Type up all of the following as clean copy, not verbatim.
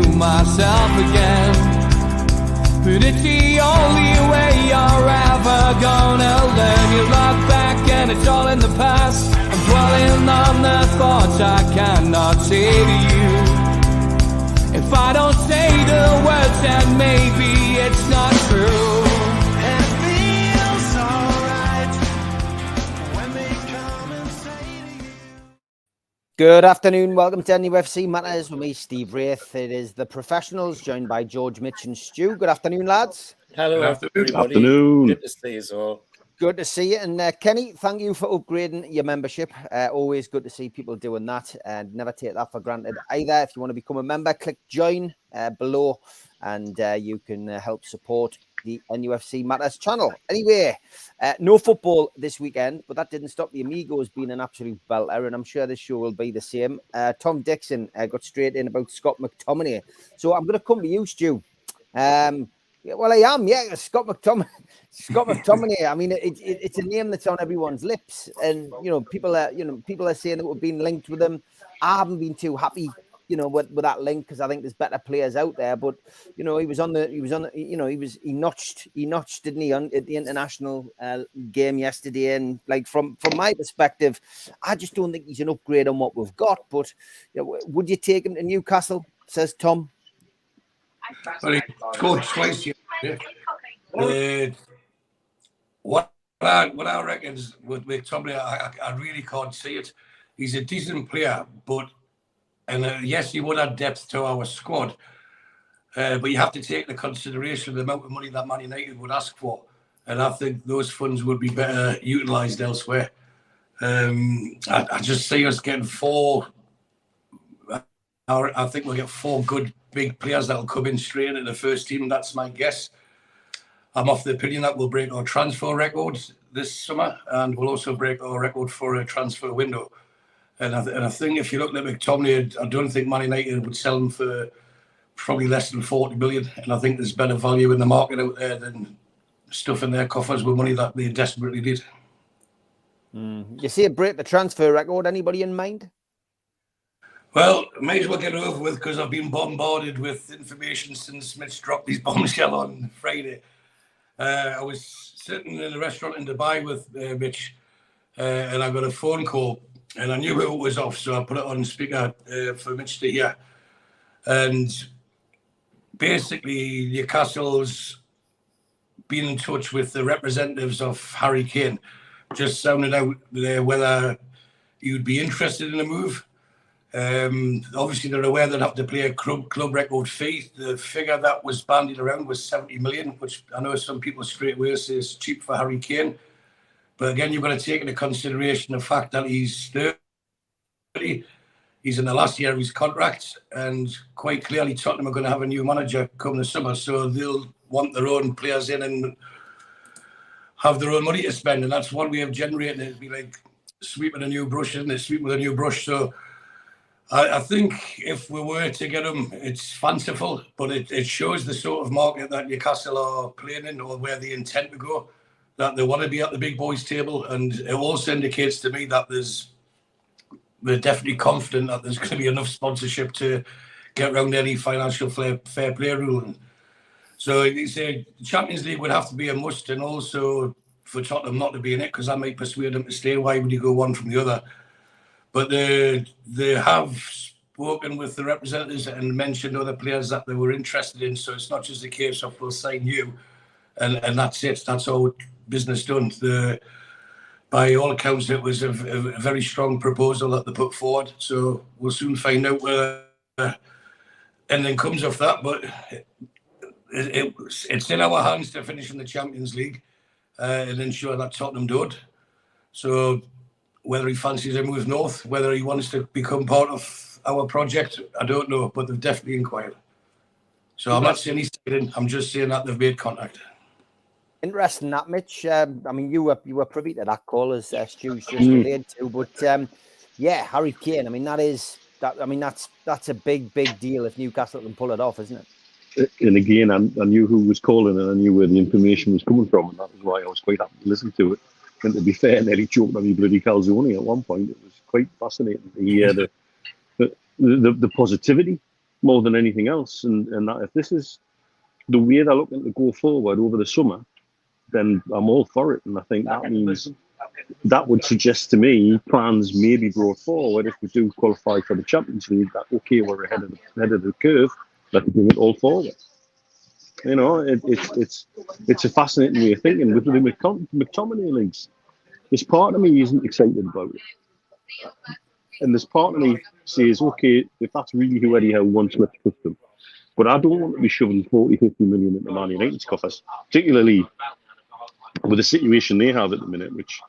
to myself again. But it's the only way you're ever gonna learn. You look back and it's all in the past. I'm dwelling on the thoughts I cannot say to you. If I don't say the words, then maybe it's not true. And it feels alright when they come and say to you. Good afternoon, welcome to NUFC Matters with me, Steve Wraith. It is the professionals, joined by George, Mitch and Stu. Good afternoon, lads. Hello, everybody. Afternoon. Good to see you all. Good to see you. And Kenny, thank you for upgrading your membership. Always good to see people doing that, and never take that for granted either. If you want to become a member, click join below, and you can help support the NUFC Matters channel. Anyway, no football this weekend, but that didn't stop the Amigos being an absolute belter, and I'm sure this show will be the same. Tom Dixon got straight in about Scott McTominay. So I'm going to come to you, Stu. Well, I am, yeah. Scott McTominay. I mean, it's a name that's on everyone's lips, and people are saying that we've been linked with him. I haven't been too happy, with that link, because I think there's better players out there. But he notched, didn't he, at the international game yesterday? And like from my perspective, I just don't think he's an upgrade on what we've got. But would you take him to Newcastle? Says Tom. Well, he scored twice. What I reckon is with McTominay, I really can't see it. He's a decent player, and yes, he would add depth to our squad. But you have to take into consideration the amount of money that Man United would ask for, and I think those funds would be better utilised elsewhere. I just see us getting four. I think we'll get four good big players that will come in straight into the first team. That's my guess. I'm of the opinion that we'll break our transfer records this summer, and we'll also break our record for a transfer window. And I think if you look at McTominay, I don't think Man United would sell him for probably less than 40 million. And I think there's better value in the market out there than stuffing their coffers with money that they desperately need. You see it break the transfer record. Anybody in mind? Well, may as well get it over with, because I've been bombarded with information since Mitch dropped his bombshell on Friday. I was sitting in a restaurant in Dubai with Mitch, and I got a phone call, and I knew it was off, so I put it on speaker for Mitch to hear. And basically, Newcastle's been in touch with the representatives of Harry Kane, just sounding out there whether he would be interested in a move. Obviously, they're aware they'd have to pay a club record fee. The figure that was bandied around was 70 million, which I know some people straight away say is cheap for Harry Kane. But again, you've got to take into consideration the fact that he's 30. He's in the last year of his contract, and quite clearly Tottenham are going to have a new manager come the summer, so they'll want their own players in and have their own money to spend. And that's one way of generating it. It'd be like sweeping a new brush, isn't it? Sweep with a new brush. So I think if we were to get him, it's fanciful, but it shows the sort of market that Newcastle are playing in, or where they intend to go, that they want to be at the big boys table. And it also indicates to me that they're definitely confident that there's going to be enough sponsorship to get around any financial fair play ruling. So you say the Champions League would have to be a must, and also for Tottenham not to be in it, because that might persuade them to stay. Why would you go one from the other? But they have spoken with the representatives and mentioned other players that they were interested in. So it's not just a case of we'll sign you and that's it. That's all business done. By all accounts, it was a very strong proposal that they put forward. So we'll soon find out where anything comes of that. But it's in our hands to finish in the Champions League and ensure that Tottenham don't. So whether he fancies a move north, whether he wants to become part of our project, I don't know, but they've definitely inquired. So I'm not saying he's in, I'm just saying that they've made contact. Interesting that, Mitch. I mean, you were privy to that call, as Stu's just related to, but yeah, Harry Kane. I mean, that's a big deal if Newcastle can pull it off, isn't it? And again, I knew who was calling, and I knew where the information was coming from, and that was why I was quite happy to listen to it. And to be fair, nearly choked on me bloody calzone at one point. It was quite fascinating to hear the positivity more than anything else. And that if this is the way they're looking to go forward over the summer, then I'm all for it. And I think that means that would suggest to me plans may be brought forward if we do qualify for the Champions League. That okay, we're ahead of the curve. Let's bring it all forward. You know, it's a fascinating way of thinking. With the McTominay links, this part of me isn't excited about it, and this part of me says, okay, if that's really who Eddie Howe wants, let's trust him. But I don't want to be shoving 40, 50 million into Man United's coffers, particularly with the situation they have at the minute, which,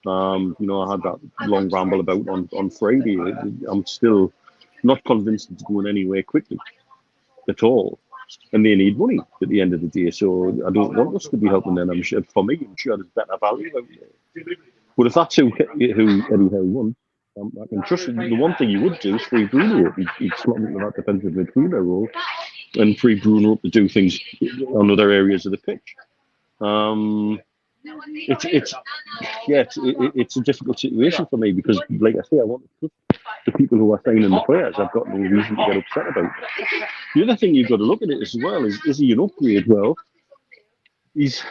you know, I had that long ramble about on Friday. I'm still not convinced it's going anywhere quickly at all. And they need money at the end of the day. So I don't want us to be helping them. I'm sure, for me, I'm sure there's better value out there. But if that's who Eddie Howe wants, I can trust it. The one thing you would do is free Bruno. He'd slot into that defensive midfielder role and free Bruno up to do things on other areas of the pitch. It's a difficult situation for me because, like I say, I want to trust the people who are signing the players. I've got no reason to get upset about it. The other thing you've got to look at it as well is he an upgrade? Well, he's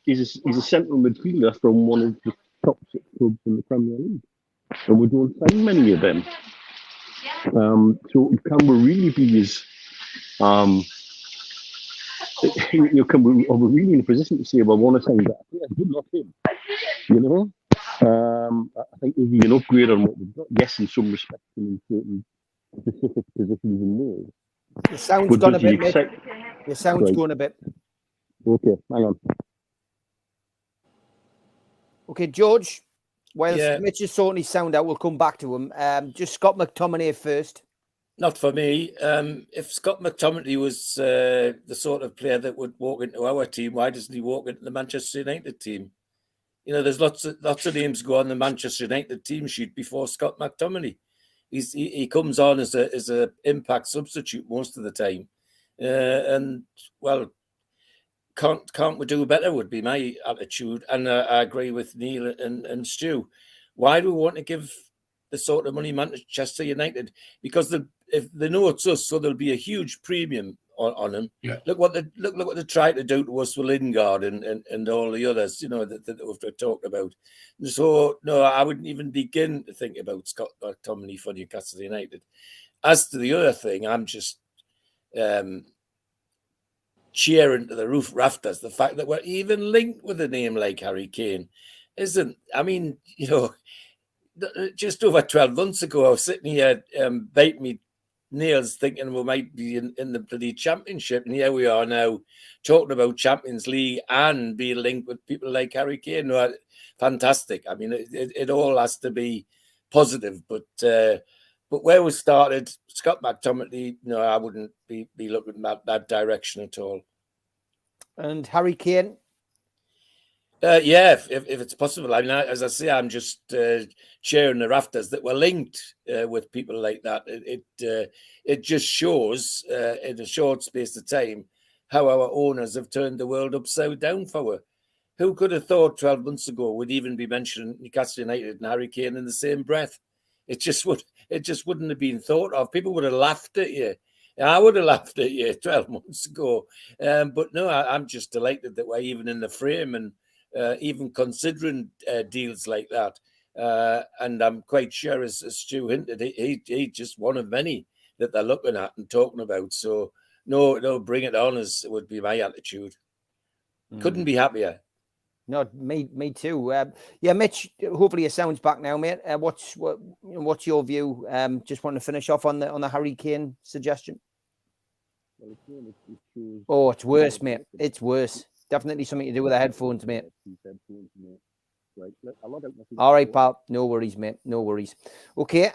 a central midfielder from one of the top 6 clubs in the Premier League, and we don't sign many of them. So can we really be as can we, are we really in a position to say, well, I want to sign that player? Good luck him. You know, I think is he an upgrade on what we've got? Yes, in some respects, in certain specific positions in Wales. The sound's gone a bit, Mitch. The sound's gone a bit. Okay, hang on. Okay, George, whilst Mitch is sorting his sound out, we'll come back to him. Just Scott McTominay first. Not for me. If Scott McTominay was the sort of player that would walk into our team, why doesn't he walk into the Manchester United team? You know, there's lots of names go on the Manchester United team sheet before Scott McTominay. He comes on as a impact substitute most of the time, and well, can't we do better? Would be my attitude, and I agree with Neil and Stu. Why do we want to give the sort of money Manchester United? Because if they know it's us, so there'll be a huge premium on them. Yeah. Look what they tried to do to us with Lingard and all the others, you know, that we've talked about. And so no, I wouldn't even begin to think about Scott McTominay for Newcastle United. As to the other thing, I'm just cheering to the roof rafters the fact that we're even linked with a name like Harry Kane. I mean, you know, just over 12 months ago, I was sitting here biting me nails thinking we might be in the bloody Championship, and here we are now talking about Champions League and being linked with people like Harry Kane. No, fantastic. I mean, it all has to be positive, but where we started, Scott McTominay, no, I wouldn't be looking at that direction at all. And Harry Kane? If it's possible. I mean, as I say, I'm just cheering the rafters that we're linked with people like that. It just shows in a short space of time how our owners have turned the world upside down for us. Who could have thought 12 months ago we'd even be mentioning Newcastle United and Harry Kane in the same breath? It just wouldn't have been thought of. People would have laughed at you. I would have laughed at you 12 months ago. But no, I'm just delighted that we're even in the frame and even considering deals like that. And I'm quite sure, as Stu hinted, he's just one of many that they're looking at and talking about. So, no, bring it on, as would be my attitude. Couldn't be happier. No, me too. Yeah, Mitch, hopefully your sound's back now, mate. What's your view? Just want to finish off on the Harry Kane suggestion. Oh, it's worse, mate. It's worse. Definitely something to do with the headphones, mate. All right, pal. No worries, mate. No worries. Okay,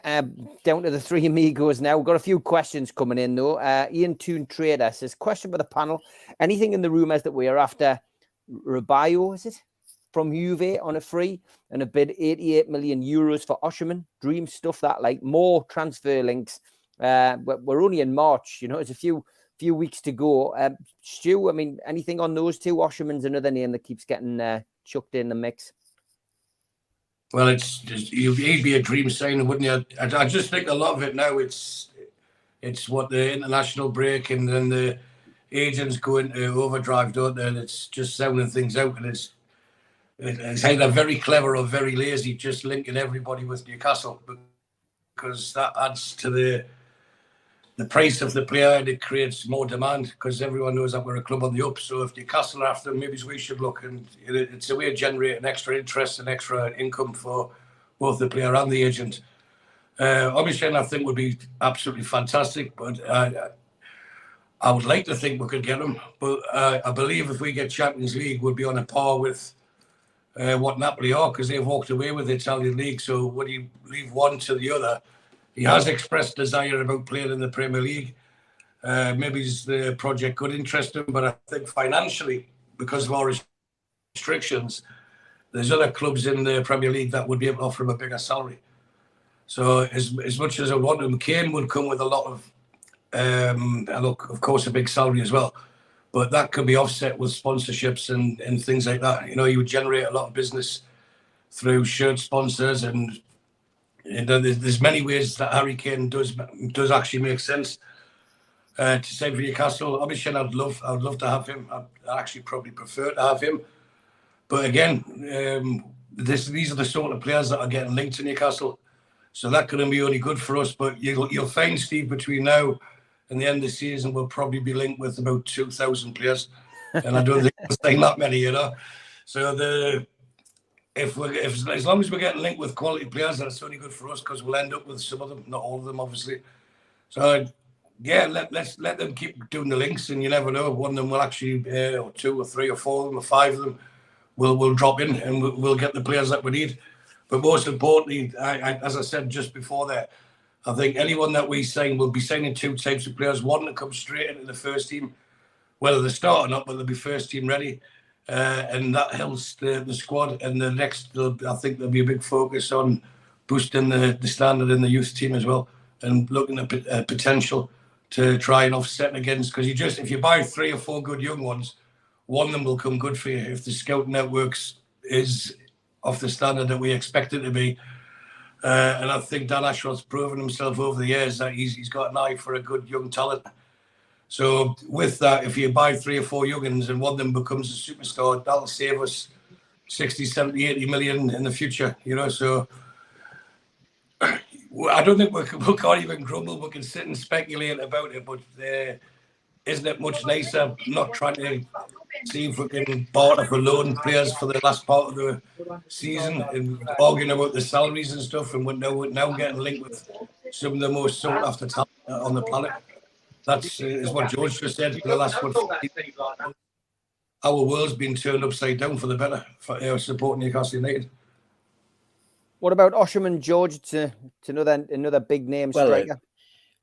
down to the three amigos now. We've got a few questions coming in, though. Ian Toon Trader says, question for the panel. Anything in the rumours that we are after Rabiot, is it? From Juve on a free and a bid 88 million euros for Osherman. Dream stuff that, like, more transfer links. We're only in March, you know, it's a few weeks to go. Stu, I mean, anything on those two? Osherman's another name that keeps getting chucked in the mix. Well, he'd be a dream signing, wouldn't you? I just think a lot of it now, it's It's what the international break and then the agents go into overdrive, don't they? And it's just sounding things out, and it's either very clever or very lazy, just linking everybody with Newcastle, because that adds to the price of the player, and it creates more demand because everyone knows that we're a club on the up. So if Newcastle are after, maybe we should look, and it's a way of generating extra interest and extra income for both the player and the agent. Obviously, I think would be absolutely fantastic, but I would like to think we could get him. But I believe if we get Champions League, we'll be on a par with what Napoli are, because they've walked away with the Italian league. So when you leave one to the other, he has expressed desire about playing in the Premier League. Maybe the project could interest him, but I think financially, because of our restrictions, there's other clubs in the Premier League that would be able to offer him a bigger salary. So as much as I want him, Kane would come with a lot of, of course, a big salary as well. But that could be offset with sponsorships and things like that. You know, you would generate a lot of business through shirt sponsors, and there's many ways that Harry Kane does actually make sense to sign for Newcastle. Obviously, I'd love to have him. I'd actually probably prefer to have him. But again, these are the sort of players that are getting linked to Newcastle. So that couldn't be only good for us. But you'll find, Steve, between now and the end of the season, we'll probably be linked with about 2,000 players. And I don't think we'll sign that many, you know. So if as long as we're getting linked with quality players, that's only good for us, because we'll end up with some of them, not all of them, obviously. So yeah, let's let them keep doing the links, and you never know, one of them will actually, or two or three or four of them or five of them will drop in, and we'll get the players that we need. But most importantly, as I said just before that, I think anyone that we sign will be signing two types of players. One that comes straight into the first team, whether they start or not, but they'll be first team ready. And that helps the squad. And the next, I think there'll be a big focus on boosting the standard in the youth team as well, and looking at potential to try and offset against. Because if you buy 3 or 4 good young ones, one of them will come good for you if the scouting networks is of the standard that we expect it to be. And I think Dan Ashworth's proven himself over the years that he's got an eye for a good young talent. So with that, if you buy 3 or 4 young'uns and one of them becomes a superstar, that'll save us 60, 70, 80 million in the future, you know. So I don't think we can't even grumble. We can sit and speculate about it, but isn't it much nicer not trying to see if we can barter for loan players for the last part of the season and arguing about the salaries and stuff, and we're now getting linked with some of the most sought after talent on the planet. That's is what George just said. For the last one, our world's been turned upside down for the better for supporting Newcastle United. What about Osham, George, to another big name striker?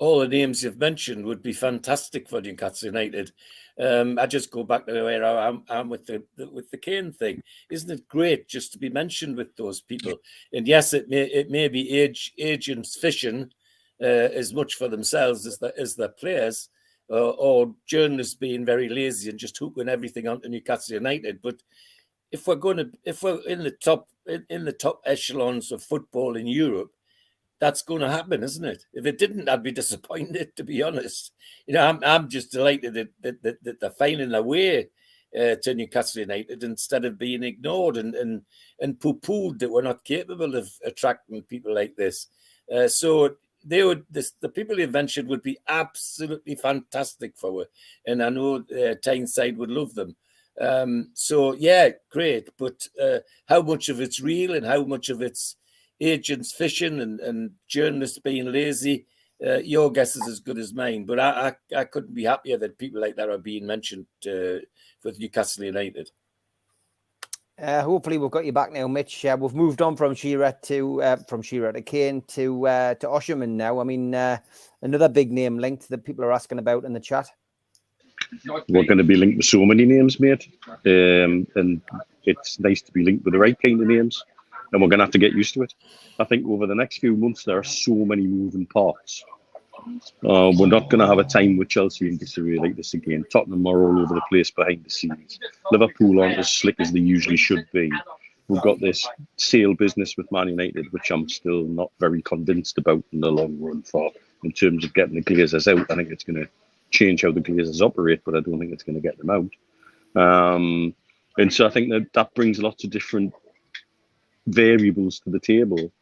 All the names you've mentioned would be fantastic for Newcastle United. I just go back to where I'm with the Kane thing. Isn't it great just to be mentioned with those people? And yes, it may be agents fishing as much for themselves as the players, or journalists being very lazy and just hooking everything onto Newcastle United. But if we're in the top echelons of football in Europe, that's going to happen, isn't it? If it didn't, I'd be disappointed, to be honest. You know, I'm just delighted that they're finding their way to Newcastle United instead of being ignored and poo-pooed that we're not capable of attracting people like this. So the people you mentioned would be absolutely fantastic for us, and I know Tyneside would love them. So yeah, great. But how much of it's real and how much of it's agents fishing and journalists being lazy, your guess is as good as mine. But I couldn't be happier that people like that are being mentioned with Newcastle United. Hopefully we've got you back now, Mitch. We've moved on from Shearer to Kane to Osham now. I mean, another big name linked that people are asking about in the chat. We're going to be linked with so many names, mate, and it's nice to be linked with the right kind of names. And we're going to have to get used to it. I think over the next few months, there are so many moving parts. We're not going to have a time with Chelsea and Disarray like this again. Tottenham are all over the place behind the scenes. Liverpool aren't as slick as they usually should be. We've got this sale business with Man United, which I'm still not very convinced about in the long run for in terms of getting the Glazers out. I think it's going to change how the Glazers operate, but I don't think it's going to get them out. And so I think that brings lots of different variables to the table.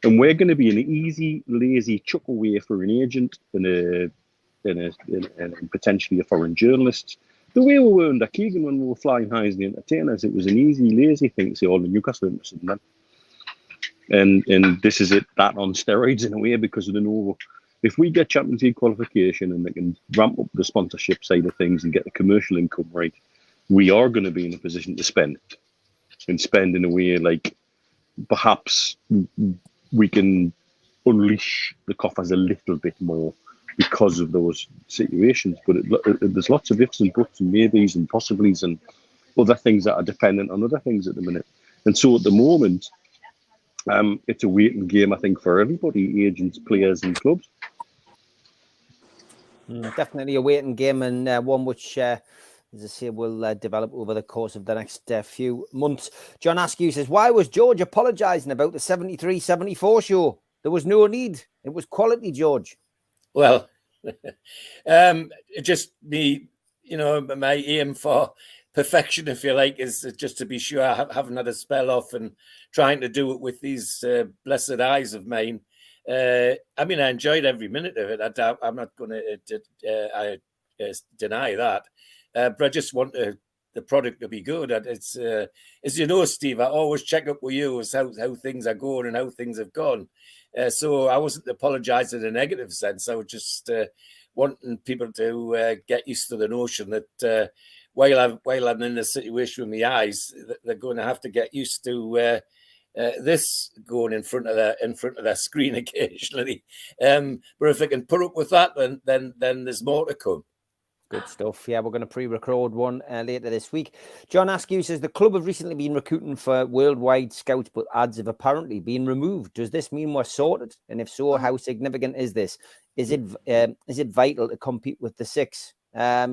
And we're going to be an easy, lazy chuck away for an agent and potentially a foreign journalist. The way we were under Keegan when we were flying high as the entertainers, it was an easy, lazy thing to say, the Newcastle interested in that. And this is that on steroids in a way, because of the Novo. If we get Champions League qualification and they can ramp up the sponsorship side of things and get the commercial income right, we are going to be in a position to spend in a way like perhaps we can unleash the coffers a little bit more because of those situations. But there's lots of ifs and buts and maybes and possibilities and other things that are dependent on other things at the minute. And so at the moment, it's a waiting game, I think, for everybody, agents, players and clubs. Definitely a waiting game, and one which, as I say, will develop over the course of the next few months. John Askew says, why was George apologising about the 73-74 show? There was no need. It was quality, George. Well, just me, my aim for perfection, if you like, is just to be sure I haven't had a spell off and trying to do it with these blessed eyes of mine. I enjoyed every minute of it. I'm not going to deny that. But I just want the product to be good. It's as you know, Steve, I always check up with you as how things are going and how things have gone. So I wasn't apologising in a negative sense. I was just wanting people to get used to the notion that while I'm in the situation with my eyes, they're going to have to get used to this going in front of their screen occasionally. But if they can put up with that, then there's more to come. Good stuff. Yeah, we're going to pre-record one later this week. John Askew says the club have recently been recruiting for worldwide scouts, but ads have apparently been removed. Does this mean we're sorted? And if so, how significant is this? Is it vital to compete with the six?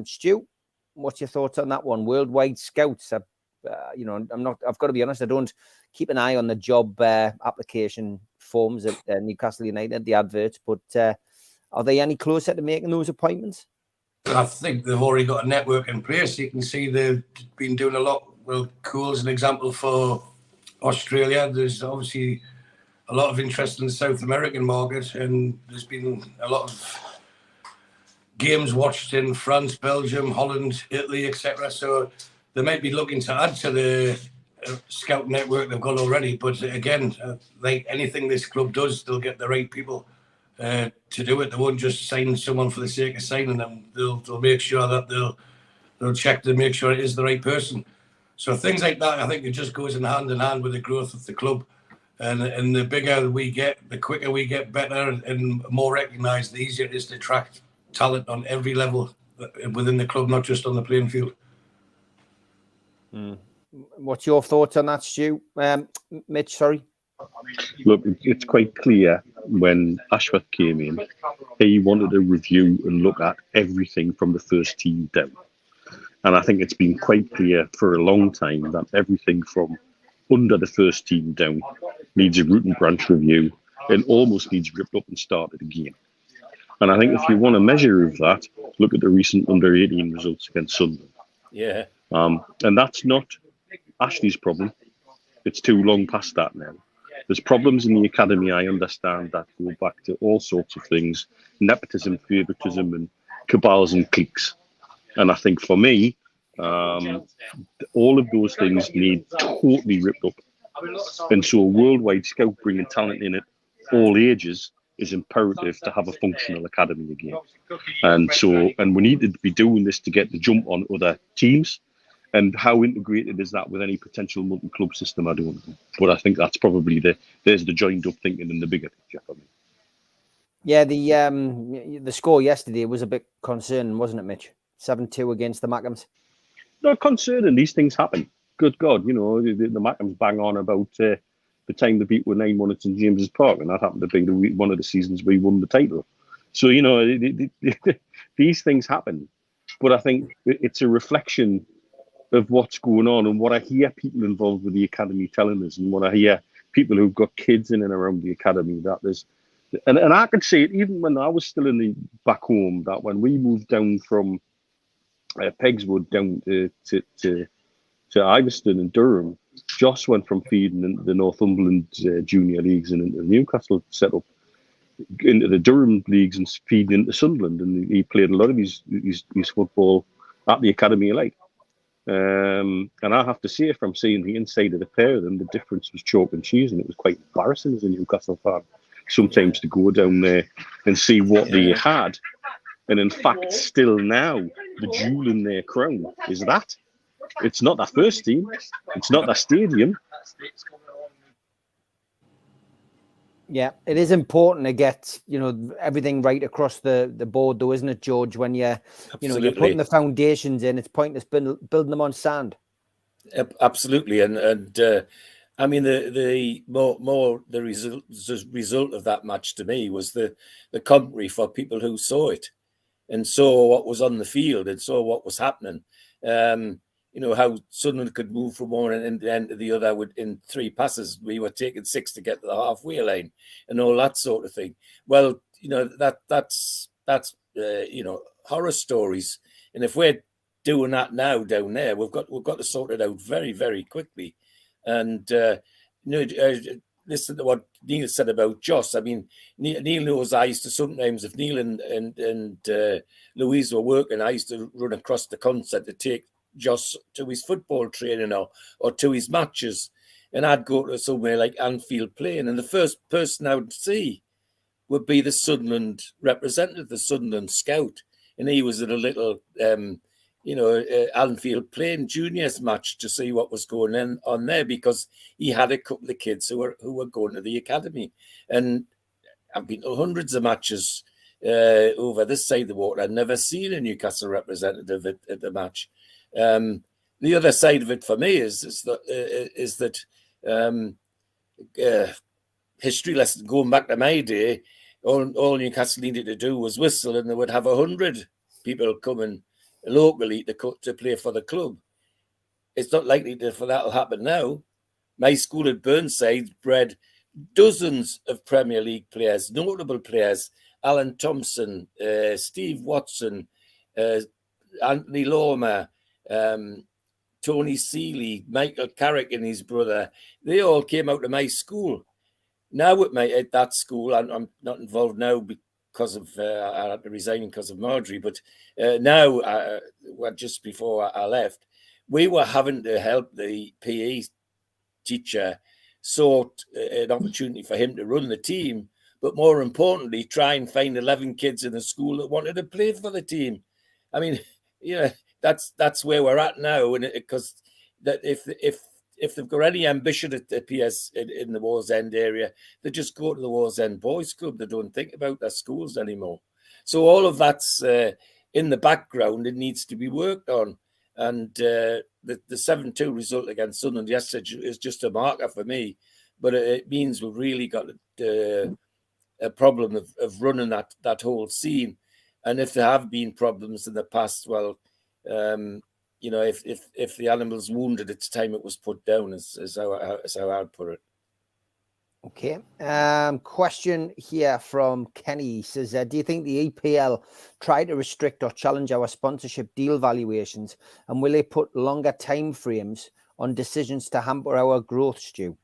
Stu, what's your thoughts on that one? Worldwide scouts. I've got to be honest, I don't keep an eye on the job application forms at Newcastle United, the adverts, but are they any closer to making those appointments? I think they've already got a network in place. You can see they've been doing a lot. Well, Cool's an example for Australia. There's obviously a lot of interest in the South American market, and there's been a lot of games watched in France, Belgium, Holland, Italy, etc. So they might be looking to add to the scout network they've got already. But again, like anything this club does, they'll get the right people to do it. They won't just sign someone for the sake of signing them. They'll make sure that they'll check to make sure it is the right person. So things like that, I think it just goes in hand with the growth of the club. And the bigger we get, the quicker we get better and more recognised, the easier it is to attract talent on every level within the club, not just on the playing field. What's your thoughts on that, Stu? Mitch, sorry. Look, it's quite clear when Ashworth came in, he wanted to review and look at everything from the first team down. And I think it's been quite clear for a long time that everything from under the first team down needs a root and branch review and almost needs ripped up and started again. And I think if you want a measure of that, look at the recent under-18 results against Sunderland. Yeah. And that's not Ashley's problem. It's too long past that now. There's problems in the academy, I understand, that go back to all sorts of things, nepotism, favouritism, and cabals and cliques. And I think for me, all of those things need totally ripped up. And so a worldwide scout bringing talent in at all ages is imperative to have a functional academy again. And we need to be doing this to get the jump on other teams. And how integrated is that with any potential multi-club system? I don't know. But I think that's probably there's the joined up thinking in the bigger picture for me. Yeah, the score yesterday was a bit concerning, wasn't it, Mitch? 7-2 against the Mackems. Not concerning. These things happen. Good God, the Mackems bang on about the time they beat with 9-1 at St James's Park, and that happened to be one of the seasons we won the title. So, these things happen. But I think it's a reflection of what's going on and what I hear people involved with the academy telling us, and what I hear people who've got kids in and around the academy, that And I could see it even when I was still in the back home, that when we moved down from Pegswood down to Iveston and Durham, Joss went from feeding into the Northumberland junior leagues and into the Newcastle setup into the Durham leagues and feeding into Sunderland, and he played a lot of his football at the academy like. And I have to say, from seeing the inside of the pair of them, the difference was chalk and cheese, and it was quite embarrassing as a Newcastle fan sometimes to go down there and see what they had. And in fact, still now, the jewel in their crown is that. It's not that first team. It's not that stadium. Yeah, it is important to get, everything right across the board, though, isn't it, George? When you're putting the foundations in, it's pointless building them on sand. Absolutely, and I mean the result of that match to me was the commentary for people who saw it and saw what was on the field and saw what was happening. How Sunderland could move from one end to the other in 3 passes. We were taking 6 to get to the halfway line and all that sort of thing. Well, that's horror stories. And if we're doing that now down there, we've got to sort it out very, very quickly. And listen to what Neil said about Joss. I mean, Neil knows I used to sometimes, if Neil and Louise were working, I used to run across the concert to take Joss to his football training or to his matches, and I'd go to somewhere like Anfield playing, and the first person I would see would be the Sunderland representative, the Sunderland scout, and he was at a little Anfield playing juniors match to see what was going on there, because he had a couple of kids who were going to the academy. And I've been to hundreds of matches over this side of the water. I've never seen a Newcastle representative at the match. The other side of it for me is that history lesson going back to my day, all Newcastle needed to do was whistle, and they would have 100 people coming locally to play for the club. It's not likely for that will happen now. My school at Burnside bred dozens of Premier League players, notable players: Alan Thompson, Steve Watson, Anthony Lormer, Tony Seeley, Michael Carrick and his brother. They all came out of my school. Now at that school, I'm not involved now because of I had to resign because of Marjorie, but now, just before I left, we were having to help the PE teacher sort an opportunity for him to run the team, but more importantly, try and find 11 kids in the school that wanted to play for the team. I mean, that's where we're at now, and because that if they've got any ambition at the PS in the Wallsend area, they just go to the Wallsend Boys Club. They don't think about their schools anymore. So all of that's in the background. It needs to be worked on. And the 7-2 result against Sunderland yesterday is just a marker for me. But it means we've really got a problem of running that whole scene. And if there have been problems in the past, well, if the animal's wounded, it's time it was put down, is how I'd put it. Okay. Question here from Kenny. He says, do you think the EPL try to restrict or challenge our sponsorship deal valuations, and will they put longer time frames on decisions to hamper our growth, Stu?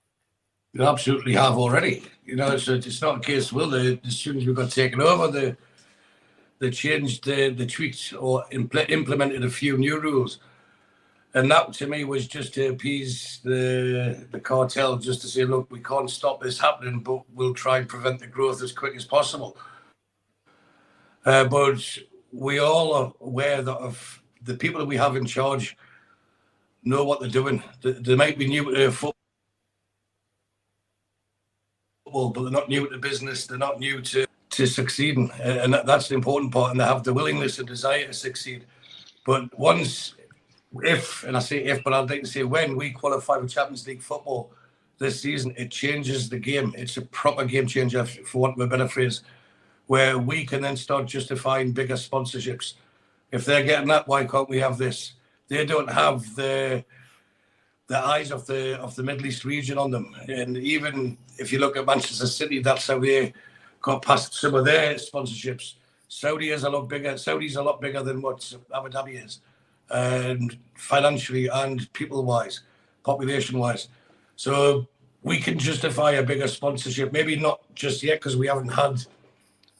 They absolutely have already. It's not a case, as soon as we got taken over, they changed, the tweaked or implemented a few new rules. And that, to me, was just to appease the cartel, just to say, look, we can't stop this happening, but we'll try and prevent the growth as quick as possible. But we all are aware that of the people that we have in charge know what they're doing. They might be new to football, but they're not new to business. They're not new to succeeding. And that's the important part. And they have the willingness and desire to succeed. But if, and I say if, but I'd like to say when we qualify for Champions League football this season, it changes the game. It's a proper game changer, for want of a better phrase, where we can then start justifying bigger sponsorships. If they're getting that, why can't we have this? They don't have the eyes of the Middle East region on them. And even if you look at Manchester City, that's how they got past some of their sponsorships. Saudi is a lot bigger. Saudi's a lot bigger than what Abu Dhabi is, and financially and people-wise, population-wise. So we can justify a bigger sponsorship. Maybe not just yet because we haven't had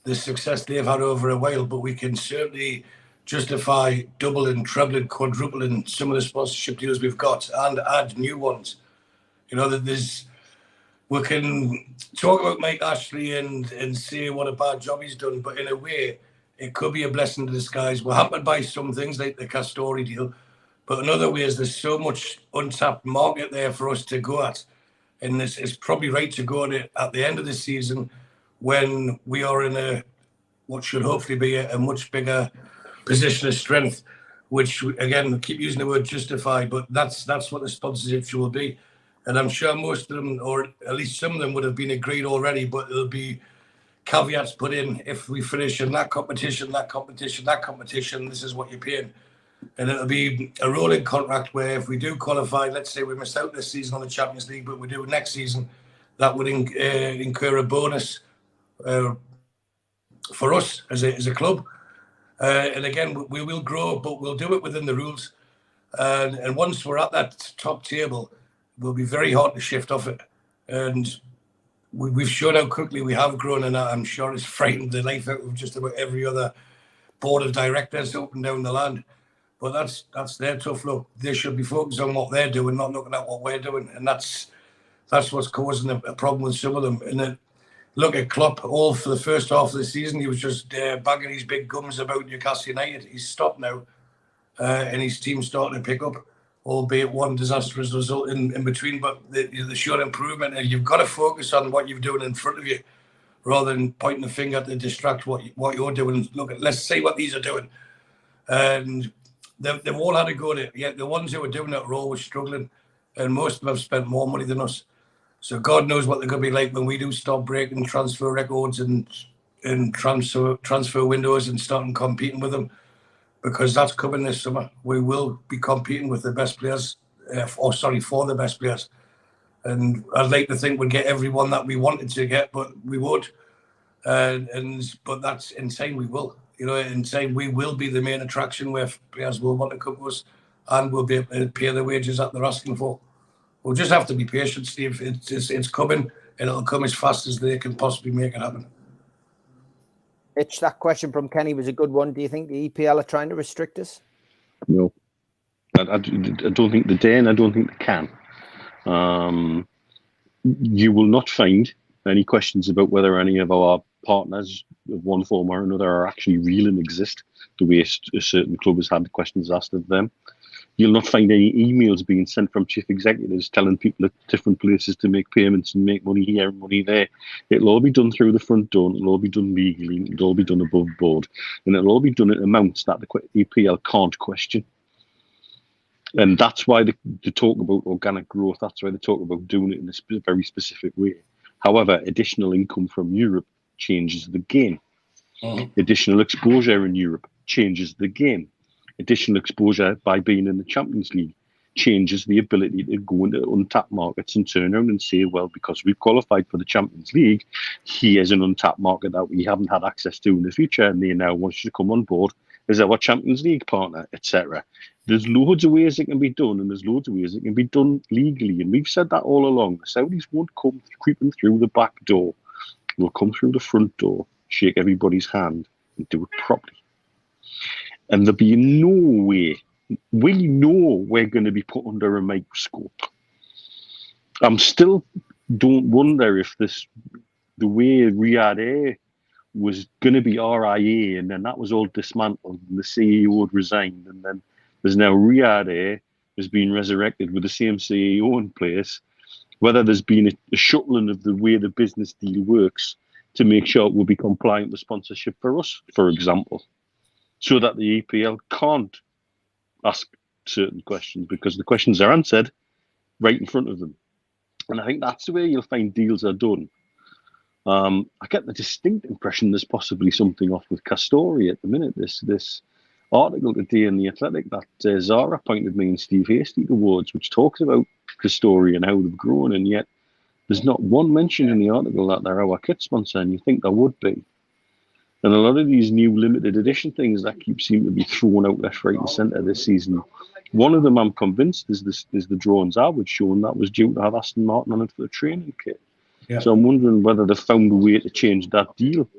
the success they've had over a while, but we can certainly justify doubling, trebling, quadrupling some of the sponsorship deals we've got and add new ones. You know, that we can talk about Mike Ashley and say what a bad job he's done, but in a way, it could be a blessing in disguise. We're hampered by some things like the Castori deal, but in other ways, there's so much untapped market there for us to go at. And it's probably right to go at it at the end of the season when we are in what should hopefully be a much bigger position of strength, which, again, I keep using the word justify, but that's what the sponsorship will be. And I'm sure most of them, or at least some of them, would have been agreed already, but there'll be caveats put in. If we finish in that competition, this is what you're paying. And it'll be a rolling contract where if we do qualify, let's say we miss out this season on the Champions League, but we do next season, that would incur a bonus for us as a club. And again, we will grow, but we'll do it within the rules. And once we're at that top table, will be very hard to shift off it. And we've shown how quickly we have grown, and I'm sure it's frightened the life out of just about every other board of directors up and down the land. But that's their tough luck. They should be focused on what they're doing, not looking at what we're doing. And that's what's causing a problem with some of them. And then look at Klopp, all for the first half of the season, he was just bagging his big gums about Newcastle United. He's stopped now, and his team's starting to pick up, albeit one disastrous result in between, but the sure improvement. And you've got to focus on what you're doing in front of you rather than pointing the finger to distract what you're doing. Look, let's see what these are doing. And they've all had a go at it. Yet the ones who are doing it are always struggling, and most of them have spent more money than us. So God knows what they're going to be like when we do stop breaking transfer records and transfer windows and starting competing with them. Because that's coming this summer. We will be competing with the best players, for the best players. And I'd like to think we'd get everyone that we wanted to get, but we would. But that's in time we will. You know, in time we will be the main attraction where players will want to come to us and we'll be able to pay the wages that they're asking for. We'll just have to be patient, Steve. It's coming, and it'll come as fast as they can possibly make it happen. Itch, that question from Kenny was a good one. Do you think the EPL are trying to restrict us? No. I don't think they dare, and I don't think they can. You will not find any questions about whether any of our partners of one form or another are actually real and exist, the way a certain club has had questions asked of them. You'll not find any emails being sent from chief executives telling people at different places to make payments and make money here and money there. It'll all be done through the front door, and it'll all be done legally, and it'll all be done above board, and it'll all be done at amounts that the EPL can't question. And that's why they talk about organic growth. That's why they talk about doing it in a very specific way. However, additional income from Europe changes the game. Additional exposure in Europe changes the game. Additional exposure by being in the Champions League changes the ability to go into untapped markets and turn around and say, well, because we've qualified for the Champions League, here's an untapped market that we haven't had access to in the future, and they now want you to come on board as our Champions League partner, etc. There's loads of ways it can be done, and there's loads of ways it can be done legally, and we've said that all along. The Saudis won't come creeping through the back door. They'll come through the front door, shake everybody's hand, and do it properly. And there'll be no way, we know we're going to be put under a microscope. I'm still don't wonder if the way Riyadh Air was going to be RIA, and then that was all dismantled, and the CEO had resigned, and then there's now Riyadh Air has been resurrected with the same CEO in place, whether there's been a shuttling of the way the business deal works to make sure it will be compliant with sponsorship for us, for example, so that the EPL can't ask certain questions because the questions are answered right in front of them. And I think that's the way you'll find deals are done. I get the distinct impression there's possibly something off with Castori at the minute. This article today in The Athletic that Zara pointed me and Steve Hasty towards, which talks about Castori and how they've grown, and yet There's not one mention in the article that they're our kit sponsor, and you think there would be. And a lot of these new limited edition things that seem to be thrown out left, right, and centre this season. One of them, I'm convinced, is the drones I was shown that was due to have Aston Martin on it for the training kit. Yeah. So I'm wondering whether they've found a way to change that deal.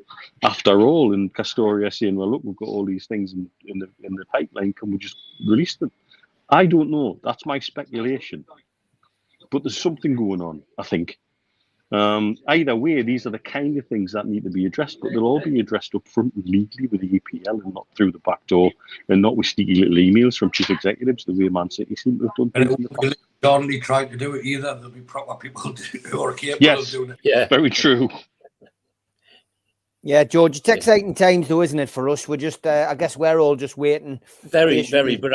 After all, and Castoria saying, "Well, look, we've got all these things in the pipeline. Can we just release them?" I don't know. That's my speculation. But there's something going on, I think. Either way, these are the kind of things that need to be addressed, but they'll all be addressed up front and legally with the EPL and not through the back door and not with sneaky little emails from chief executives the way Man City seem to have done things in the past. Donnelly tried to do it either. There'll be proper people who are capable of doing it. Yeah, very true. Yeah, George, it's exciting times though, isn't it, for us? We're just, I guess we're all just waiting. Very, but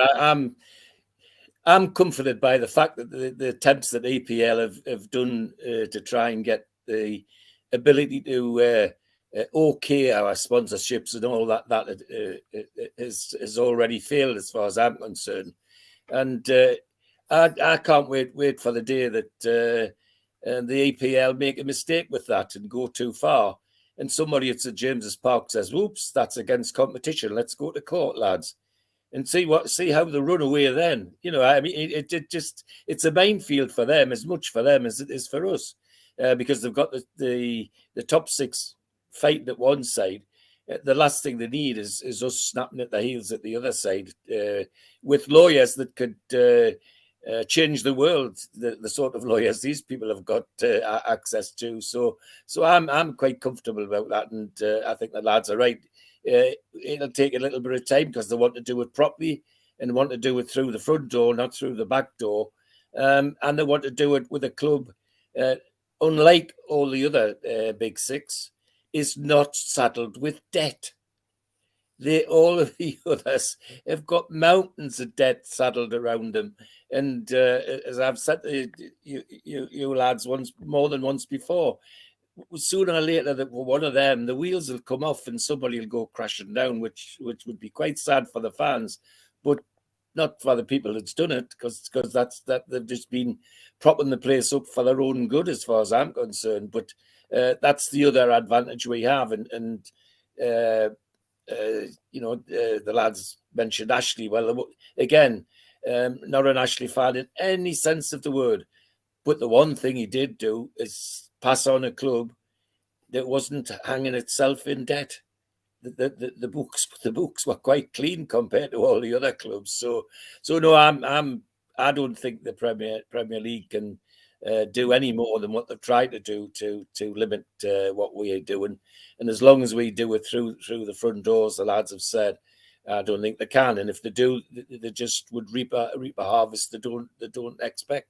I'm comforted by the fact that the attempts that EPL have done to try and get the ability to okay our sponsorships and all that has already failed as far as I'm concerned. And I can't wait for the day that the EPL make a mistake with that and go too far. And somebody at St James's Park says, "Oops, that's against competition. Let's go to court, lads." And see how they run away then. You know, I mean, it's a minefield for them, as much for them as it is for us, because they've got the top six fighting at one side. The last thing they need is us snapping at the heels at the other side with lawyers that could change the world. The sort of lawyers these people have got access to. So I'm quite comfortable about that, and I think the lads are right. It'll take a little bit of time because they want to do it properly and want to do it through the front door, not through the back door. And they want to do it with a club, unlike all the other big six, is not saddled with debt. All of the others have got mountains of debt saddled around them. And as I've said to you lads more than once before, sooner or later, that one of them, the wheels will come off and somebody will go crashing down, which would be quite sad for the fans, but not for the people that's done it, because they've just been propping the place up for their own good, as far as I'm concerned. But that's the other advantage we have, and the lads mentioned Ashley. Well, again, not an Ashley fan in any sense of the word, but the one thing he did do is pass on a club that wasn't hanging itself in debt. The books were quite clean compared to all the other clubs. So no, I don't think the Premier League can do any more than what they've tried to do to limit what we are doing. And as long as we do it through the front doors, the lads have said, I don't think they can. And if they do, they just would reap a harvest they don't expect.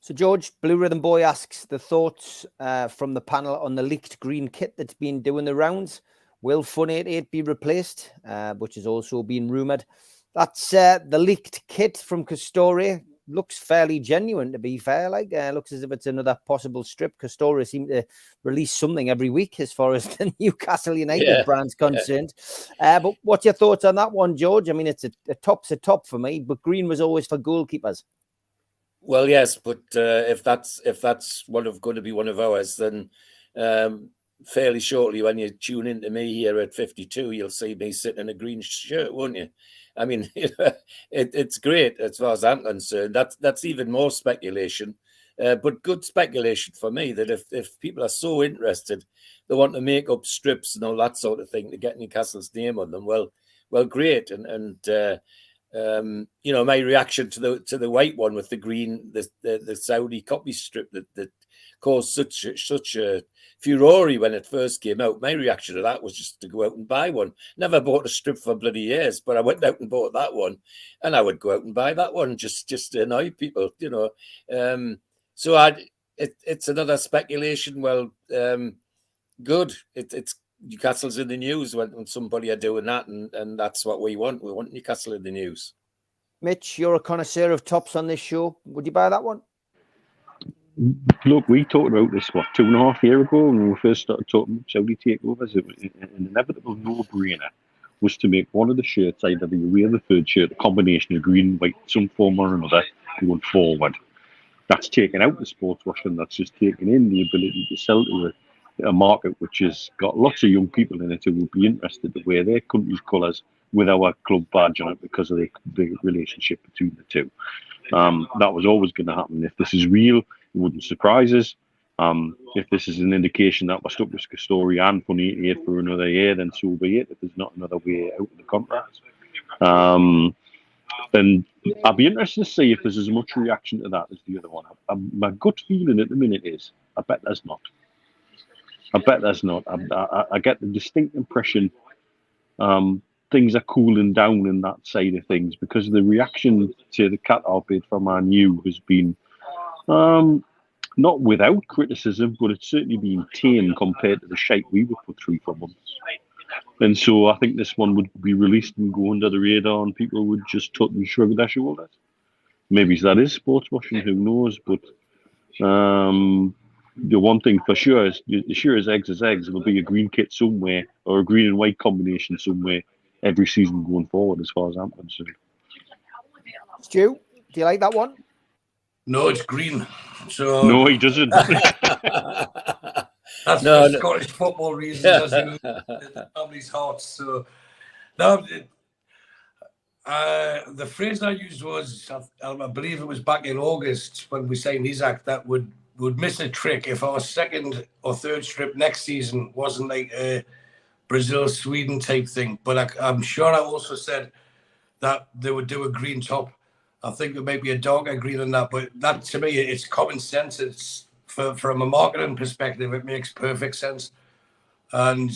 So, George, Blue Rhythm Boy asks the thoughts from the panel on the leaked green kit that's been doing the rounds. Will Fun 88 be replaced, which has also been rumoured? That's the leaked kit from Castoria. Looks fairly genuine, to be fair. Looks as if it's another possible strip. Castoria seem to release something every week as far as the Newcastle United brand's concerned. But what's your thoughts on that one, George? I mean, it's a top for me, but green was always for goalkeepers. Well, yes, but if that's going to be one of ours, then fairly shortly, when you tune into me here at 52, you'll see me sitting in a green shirt, won't you? I mean, it's great as far as I'm concerned. That's even more speculation, but good speculation for me. That if people are so interested, they want to make up strips and all that sort of thing to get Newcastle's name on them. Well, great, and my reaction to the white one with the green, the Saudi copy strip that caused such a furore when it first came out. My reaction to that was just to go out and buy one. Never bought a strip for bloody years, but I went out and bought that one, and I would go out and buy that one just to annoy people, So it's another speculation. Well, good. It's Newcastle's in the news when somebody are doing that, and that's what we want. We want Newcastle in the news. Mitch, you're a connoisseur of tops on this show. Would you buy that one? Look, we talked about this, 2.5 years ago when we first started talking Saudi takeovers. An inevitable no-brainer was to make one of the shirts either the away or the third shirt, a combination of green and white, some form or another, going forward. That's taken out the sports washing. That's just taken in the ability to sell to a market which has got lots of young people in it who would be interested to wear their country's colours with our club badge on it because of the relationship between the two. That was always going to happen. If this is real, it wouldn't surprise us. If this is an indication that we're stuck with Castorian for 88 for another year, then so be it. If there's not another way out of the contract, then I'd be interested to see if there's as much reaction to that as the other one. My gut feeling at the minute is, I bet there's not. I get the distinct impression things are cooling down in that side of things because the reaction to the Qatar bid from Man U has been not without criticism, but it's certainly been tame compared to the shite we were put through for months. And so I think this one would be released and go under the radar and people would just totally shrug their shoulders. Maybe that is sports washing, who knows? But the one thing for sure is, sure as eggs, there'll be a green kit somewhere or a green and white combination somewhere every season going forward, as far as I'm concerned. Stu, do you like that one? No, it's green. So no, he doesn't. That's for Scottish football reasons, as you know, the family's hearts. So no, the phrase I used was, I believe it was back in August when we signed Isaac, that would miss a trick if our second or third strip next season wasn't like a Brazil-Sweden type thing. But I'm sure I also said that they would do a green top. I think it might be a darker green than that, but that to me, it's common sense. It's from a marketing perspective, it makes perfect sense. And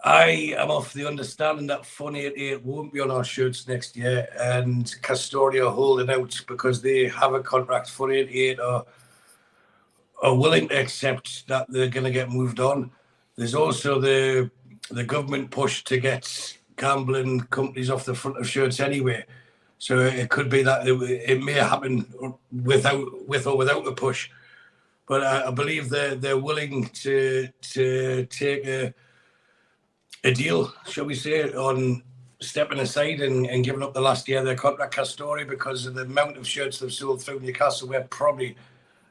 I am of the understanding that Fun 88 won't be on our shirts next year, and Castoria are holding out because they have a contract. Fun 88 are willing to accept that they're going to get moved on. There's also the government push to get gambling companies off the front of shirts anyway. So it could be that it may happen with or without a push. But I believe they're willing to take a deal, shall we say, on stepping aside and giving up the last year of their contract, Castori, because of the amount of shirts they've sold through Newcastle. We're probably,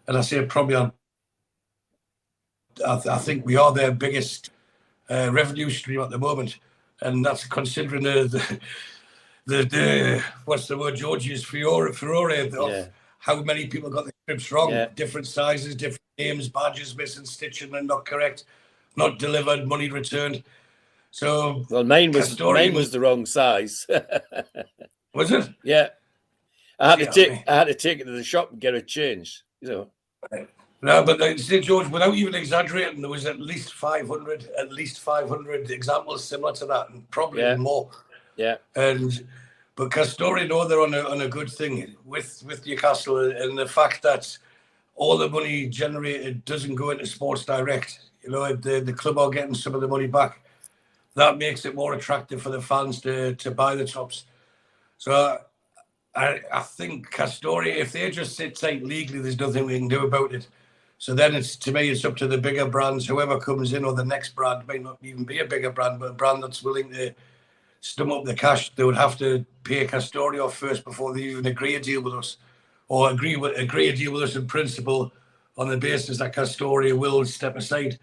and I say probably, I think we are their biggest revenue stream at the moment, and that's considering the what's the word George used, furore of how many people got the scripts wrong, different sizes, different names, badges missing, stitching and not correct, not delivered, money returned. So mine was the wrong size. Was it? Yeah, I had to take it to the shop and get it changed. You know. No, but see, George, without even exaggerating, there was at least 500 examples similar to that, and probably more. Yeah. But Castori know they're on a good thing with Newcastle, and the fact that all the money generated doesn't go into Sports Direct. You know, the club are getting some of the money back. That makes it more attractive for the fans to buy the tops. So I think Castori, if they just sit tight legally, there's nothing we can do about it. So then to me, it's up to the bigger brands, whoever comes in, or the next brand may not even be a bigger brand, but a brand that's willing to stum up the cash. They would have to pay Castori off first before they even agree a deal with us, or agree a deal with us in principle on the basis that Castori will step aside.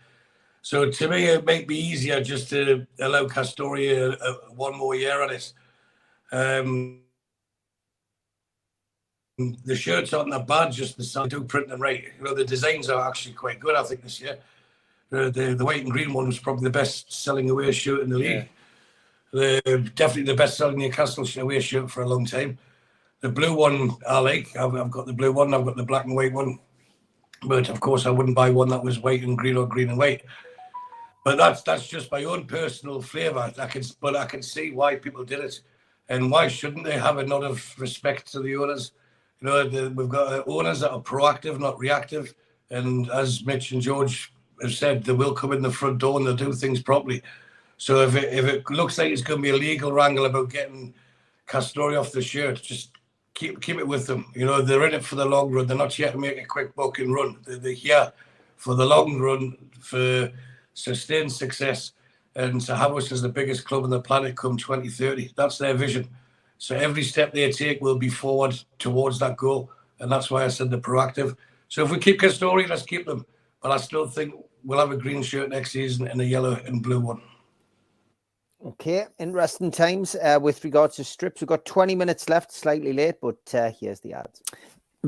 So to me, it might be easier just to allow Castori one more year on it. The shirts aren't that bad, just the size. Do print them right. You know, the designs are actually quite good, I think, this year. The white and green one was probably the best selling away shirt in the league. Definitely the best selling Newcastle away shirt for a long time. The blue one I like. I've got the blue one. I've got the black and white one. But of course, I wouldn't buy one that was white and green or green and white. But that's just my own personal flavour. But I can see why people did it, and why shouldn't they have a lot of respect to the owners? You know, we've got owners that are proactive, not reactive. And as Mitch and George have said, they will come in the front door and they'll do things properly. So if it looks like it's going to be a legal wrangle about getting Castori off the shirt, just keep it with them. You know, they're in it for the long run. They're not here to make a quick buck and run. They're here for the long run, for sustained success, and to have us as the biggest club on the planet come 2030. That's their vision. So every step they take will be forward towards that goal. and that's why I said they're proactive. So if we keep Castori, let's keep them. But I still think we'll have a green shirt next season and a yellow and blue one. Okay, interesting times with regards to strips. We've got 20 minutes left, slightly late, but here's the ads.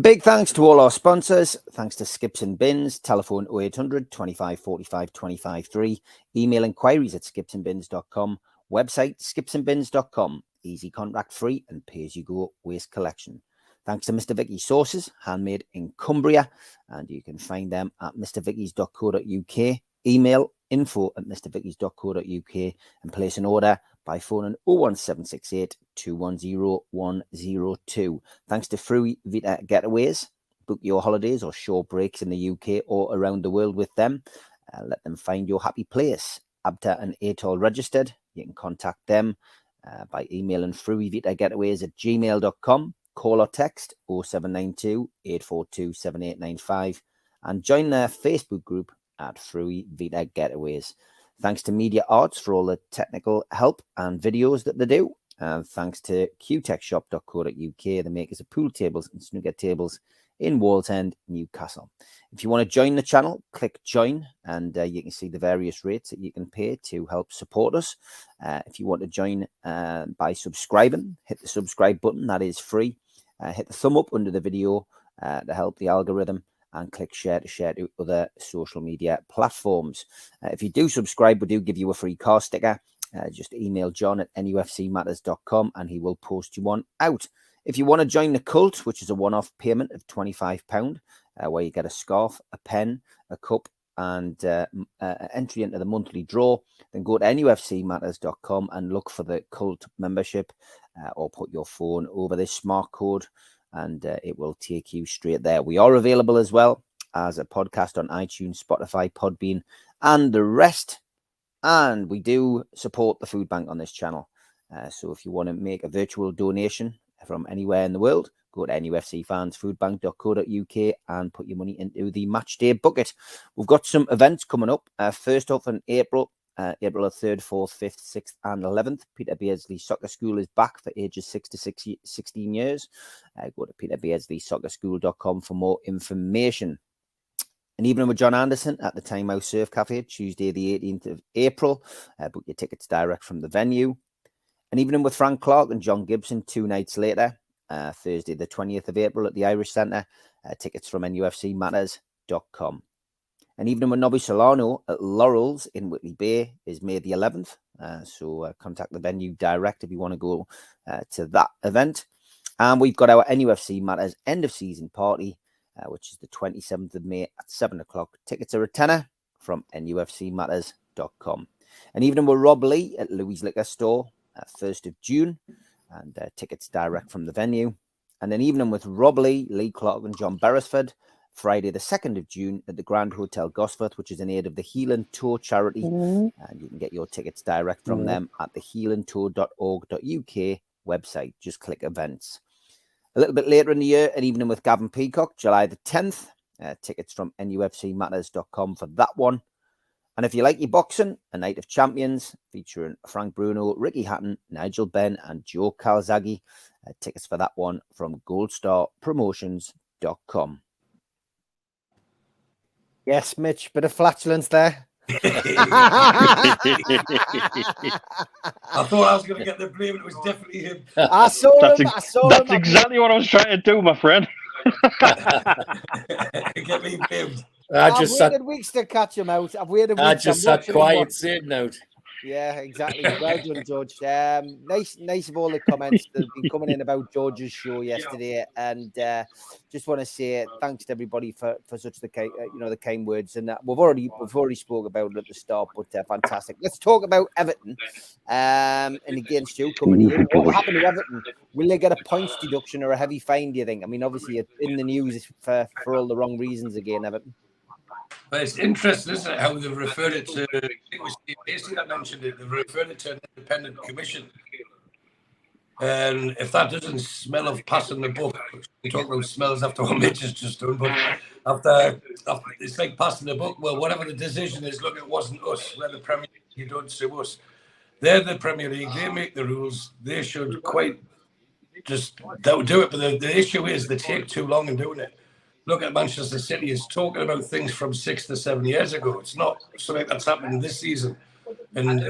Big thanks to all our sponsors. Thanks to Skips and Bins. Telephone 0800 25 45 25 3. Email inquiries at skipsandbins.com. Website skipsandbins.com. Easy contract free and pay-as-you-go waste collection. Thanks to Mr. Vicky's Sauces, handmade in Cumbria. And you can find them at mrvickies.co.uk. Email info@mrvickies.co.uk and place an order by phoning 01768 210 102. Thanks to Frui Vita Getaways. Book your holidays or short breaks in the UK or around the world with them. Let them find your happy place. Abta and Atol registered. You can contact them by emailing fruivitagetaways@gmail.com. Call or text 0792 842 7895 and join their Facebook group at Frui Vita Getaways. Thanks to Media Arts for all the technical help and videos that they do. And thanks to qtechshop.co.uk, the makers of pool tables and snooker tables in Wallsend, Newcastle. If you want to join the channel, click join and you can see the various rates that you can pay to help support us. If you want to join by subscribing, hit the subscribe button. That is free. Hit the thumb up under the video to help the algorithm and click share to other social media platforms. If you do subscribe, we do give you a free car sticker. Just email John at nufcmatters.com and he will post you one out. If you want to join the cult, which is a one-off payment of £25, where you get a scarf, a pen, a cup, and entry into the monthly draw, then go to nufcmatters.com and look for the cult membership or put your phone over this smart code and it will take you straight there. We are available as well as a podcast on iTunes, Spotify, Podbean, and the rest. And we do support the food bank on this channel. So if you want to make a virtual donation from anywhere in the world, go to nufcfansfoodbank.co.uk and put your money into the match day bucket. We've got some events coming up. First off in April the 3rd, 4th, 5th, 6th and 11th. Peter Beardsley Soccer School is back for ages 6 to 16 years. Go to peterbeardsley.soccerschool.com for more information. An evening with John Anderson at the Time House Surf Cafe, Tuesday the 18th of April. Book your tickets direct from the venue. An evening with Frank Clark and John Gibson 2 nights later. Thursday the 20th of April at the Irish Centre. Tickets from nufcmatters.com. An evening with Nobby Solano at Laurels in Whitley Bay is May the 11th. So contact the venue direct if you want to go to that event. And we've got our NUFC Matters end of season party, which is the 27th of May at 7 o'clock. Tickets are a tenner from nufcmatters.com. An evening with Rob Lee at Louis Liquor Store, 1st of June. And tickets direct from the venue. And an evening with Rob Lee, Lee Clark and John Beresford, Friday the 2nd of June at the Grand Hotel Gosforth, which is in aid of the Healing Tour charity. And you can get your tickets direct from them at the healingtour.org.uk website. Just click events. A little bit later in the year, an evening with Gavin Peacock, July the 10th. Tickets from nufcmatters.com for that one. And if you like your boxing, a night of champions featuring Frank Bruno, Ricky Hatton, Nigel Benn and Joe Calzaghe. Tickets for that one from goldstarpromotions.com. Yes, Mitch, bit of flatulence there. I thought I was going to get the blame, and it was definitely him. I saw him. That's exactly what I was trying to do, my friend. Get me blamed. I've waited weeks to catch him out. I've waited weeks. I just sat quiet, saying note. Yeah, exactly. Well done, George. Nice of all the comments that have been coming in about George's show yesterday, and just want to say thanks to everybody for such the kind words. And we've already spoke about it at the start, but fantastic. Let's talk about Everton and against you coming in. What happened to Everton? Will they get a points deduction or a heavy fine? Do you think? I mean, obviously it's in the news for all the wrong reasons again, Everton. But it's interesting, isn't it, how they've referred it to, I think it was Steve Mason that mentioned it, they've referred it to an independent commission. And if that doesn't smell of passing the buck, we talk about smells after what Mitch has just done, but after it's like passing the buck, well, whatever the decision is, look, it wasn't us. We're the Premier League, you don't sue us. They're the Premier League, they make the rules, they should quite just don't do it. But the issue is they take too long in doing it. Look at Manchester City is talking about things from 6 to 7 years ago. It's not something that's happening this season. And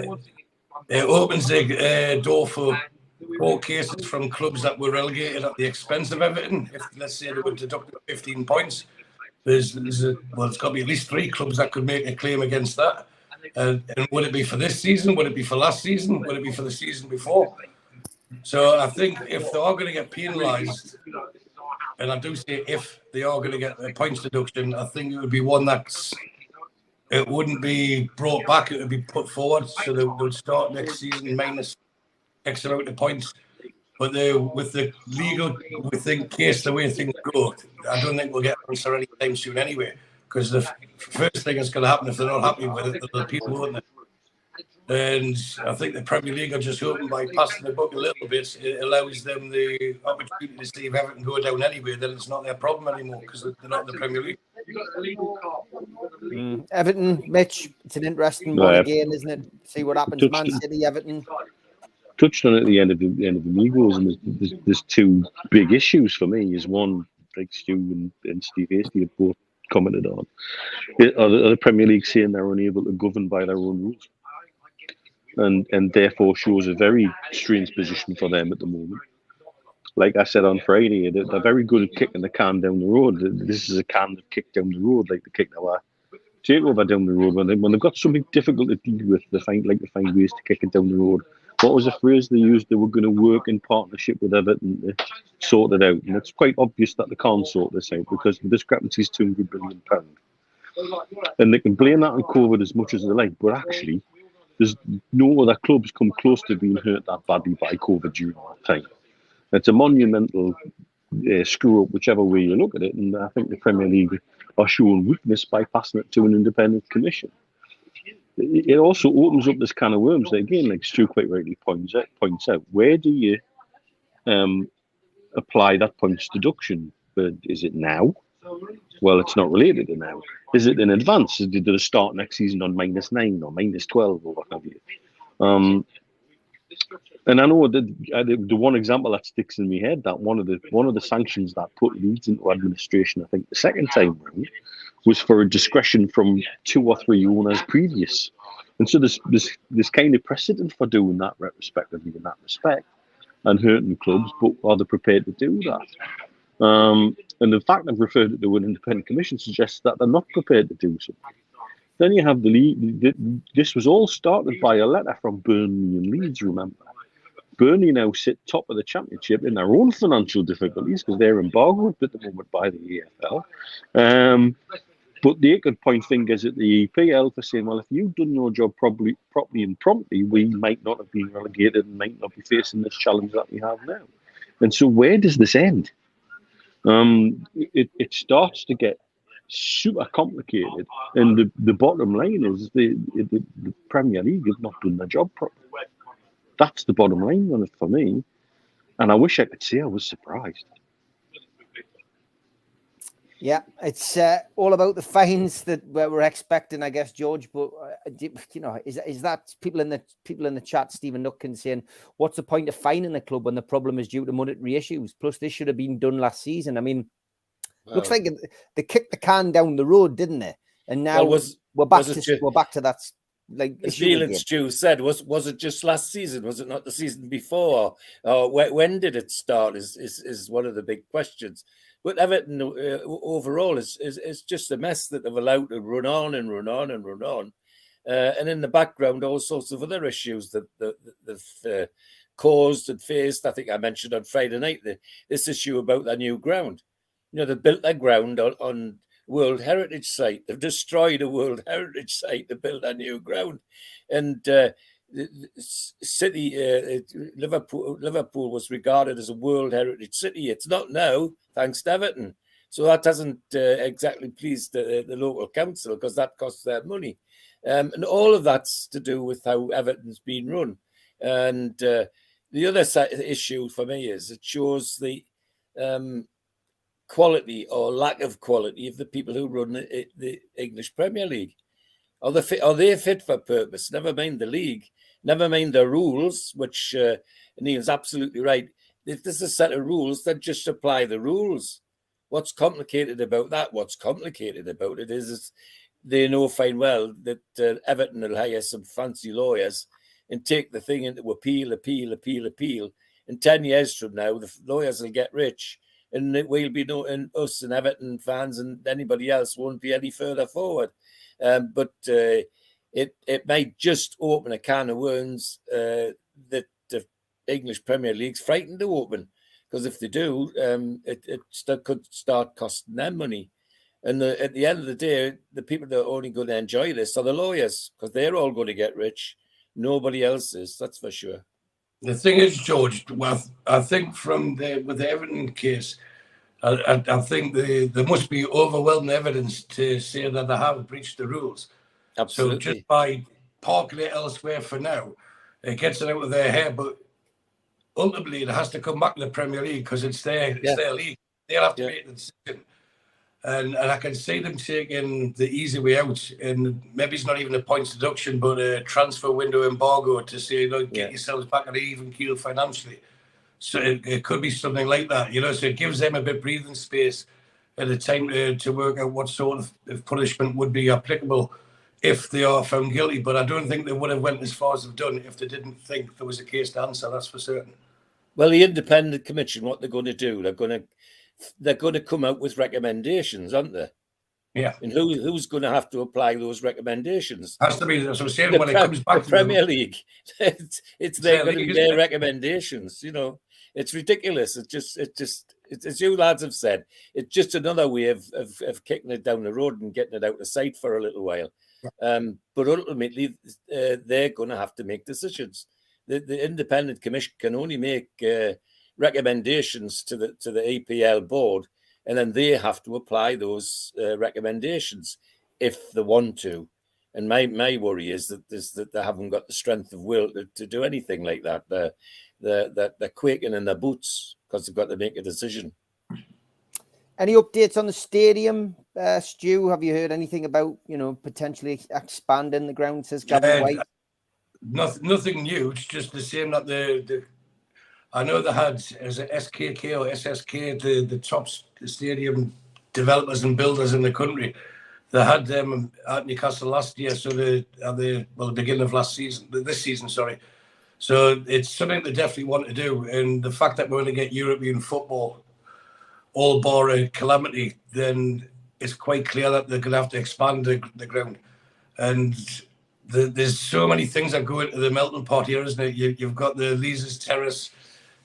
it opens the door for court cases from clubs that were relegated at the expense of Everton. If, let's say, they were deducted 15 points, it's got to be at least 3 clubs that could make a claim against that. And would it be for this season? Would it be for last season? Would it be for the season before? So I think if they are going to get penalised, and I do say if they are going to get a points deduction, I think it would be one it wouldn't be brought back, it would be put forward. So they would start next season minus X amount of points. But with the legal case, the way things go, I don't think we'll get an answer anytime soon anyway. Because the first thing that's going to happen if they're not happy with it, they'll appeal, won't they? And I think the Premier League are just hoping by passing the buck a little bit, it allows them the opportunity to see if Everton go down anyway, then it's not their problem anymore because they're not in the Premier League. Everton, Mitch, it's an interesting one again, isn't it? See what happens. Man City, Everton. Touched on it at the end of the Migos, and there's 2 big issues for me. Is one, like Stu and Steve Hasty have both commented on. Are the Premier League saying they're unable to govern by their own rules? And therefore shows a very strange position for them at the moment. Like I said on Friday, they're very good at kicking the can down the road. This is a can that kicked down the road, like the kick our takeover down the road. When they've got something difficult to deal with, they find ways to kick it down the road. What was the phrase they used? They were going to work in partnership with Everton to sort it out. And it's quite obvious that they can't sort this out because the discrepancy is £200 billion. And they can blame that on COVID as much as they like, but actually, there's no other clubs come close to being hurt that badly by COVID during that time. It's a monumental screw up, whichever way you look at it. And I think the Premier League are showing weakness by passing it to an independent commission. It also opens up this can of worms that, again, like Stu quite rightly points out, where do you apply that points deduction? But is it now? Well, it's not related to now. Is it in advance? Did it start next season on -9 or -12 or what have you? And I know the one example that sticks in my head, that one of the sanctions that put Leeds into administration, I think the second time round, was for a discretion from 2 or 3 owners previous. And so there's kind of precedent for doing that retrospectively in that respect and hurting clubs, but are they prepared to do that? And the fact I've referred it to an independent commission suggests that they're not prepared to do so. Then you have the league. This was all started by a letter from Burnley and Leeds, remember. Burnley now sit top of the championship in their own financial difficulties because they're embargoed at the moment by the EFL. But they could point fingers at the EPL for saying, well, if you've done your job properly and promptly, we might not have been relegated and might not be facing this challenge that we have now. And so where does this end? It starts to get super complicated, and the bottom line is the Premier League have not done their job properly. That's the bottom line on it for me, and I wish I could say I was surprised. Yeah, it's all about the fines that we're expecting, I guess, George. But you know, is that people in the chat, Stephen Nucken, saying, "What's the point of fining the club when the problem is due to monetary issues? Plus, this should have been done last season." I mean, looks like they kicked the can down the road, didn't they? And now we're back to that. Like as Neil and Stu said, was it just last season? Was it not the season before? Or when did it start? Is one of the big questions. But Everton overall is just a mess that they've allowed to run on and run on and run on, and in the background all sorts of other issues that they've caused and faced. I think I mentioned on Friday night this issue about their new ground. You know, they built their ground on World Heritage Site. They've destroyed a World Heritage Site to build a new ground. And Liverpool was regarded as a World Heritage City. It's not now, thanks to Everton. So that doesn't exactly please the local council because that costs their money. And all of that's to do with how Everton's been run. And the other issue for me is it shows the quality or lack of quality of the people who run the English Premier League. Are they fit for purpose? Never mind the league, never mind the rules, which Neil's absolutely right. if there's a set of rules, then just apply the rules. What's complicated about that? What's complicated about it is they know fine well that Everton will hire some fancy lawyers and take the thing into appeal. And 10 years from now, the lawyers will get rich, and we'll be and us and Everton fans and anybody else won't be any further forward. But it might just open a can of worms that the English Premier League's frightened to open, because if they do, it could start costing them money. And at the end of the day, the people that are only going to enjoy this are the lawyers, because they're all going to get rich. Nobody else is, that's for sure. The thing is, George, well, I think with the Everton case, I think there must be overwhelming evidence to say that they have breached the rules. Absolutely. So just by parking it elsewhere for now, it gets it out of their hair. But ultimately, it has to come back to the Premier League, because it's their league. They'll have to make the decision. And I can see them taking the easy way out, and maybe it's not even a points deduction, but a transfer window embargo to say, look, get yourselves back on an even keel financially. So it could be something like that, so it gives them a bit of breathing space at a time to work out what sort of punishment would be applicable if they are found guilty. But I don't think they would have went as far as they've done if they didn't think there was a case to answer, that's for certain. Well, the independent commission, what they're going to do, they're going to come out with recommendations, aren't they? Yeah. And who's going to have to apply those recommendations? Has to be, that's what I'm saying, when it comes back to the Premier League. It's going to be their recommendations, It's ridiculous. It's just as you lads have said, it's just another way of kicking it down the road and getting it out of sight for a little while. But ultimately, they're going to have to make decisions. The independent commission can only make recommendations to the EPL board, and then they have to apply those recommendations if they want to. And my worry is that they haven't got the strength of will to do anything like that. They're quaking in their boots because they've got to make a decision. Any updates on the stadium, Stu? Have you heard anything about potentially expanding the ground? Says Gavin White. Nothing new. It's just the same that I know they had as a SKK or SSK, the top stadium developers and builders in the country. They had them at Newcastle last year, so the beginning of this season, sorry. So it's something they definitely want to do. And the fact that we're going to get European football, all bar a calamity, then it's quite clear that they're going to have to expand the ground. And there's so many things that go into the melting pot here, isn't it? You've got the Leazes Terrace.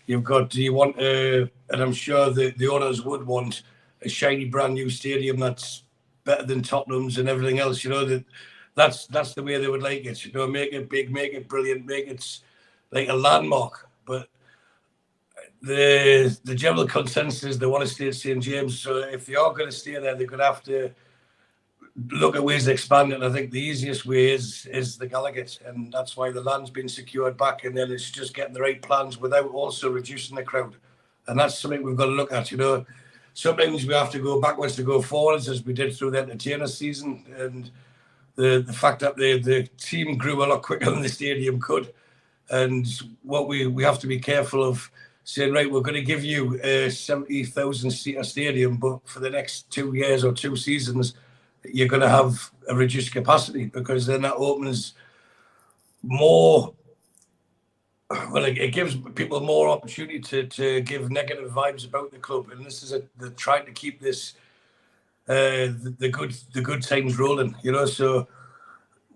Do you want and I'm sure the owners would want a shiny brand new stadium that's better than Tottenham's and everything else, that's the way they would like it, make it big, make it brilliant, make it like a landmark. But the general consensus is they want to stay at St. James. So if they are going to stay there, they're going to have to look at ways to expand it. And I think the easiest way is the Gallagher, and that's why the land's been secured back, and then it's just getting the right plans without also reducing the crowd. And that's something we've got to look at. Sometimes we have to go backwards to go forwards, as we did through the entertainer season, and the fact that the team grew a lot quicker than the stadium could. And what we have to be careful of saying, right, we're going to give you a 70,000 seater stadium, but for the next 2 years or 2 seasons, you're going to have a reduced capacity, because then that opens more. Well, it gives people more opportunity to give negative vibes about the club, and this is they're trying to keep this the good times rolling, So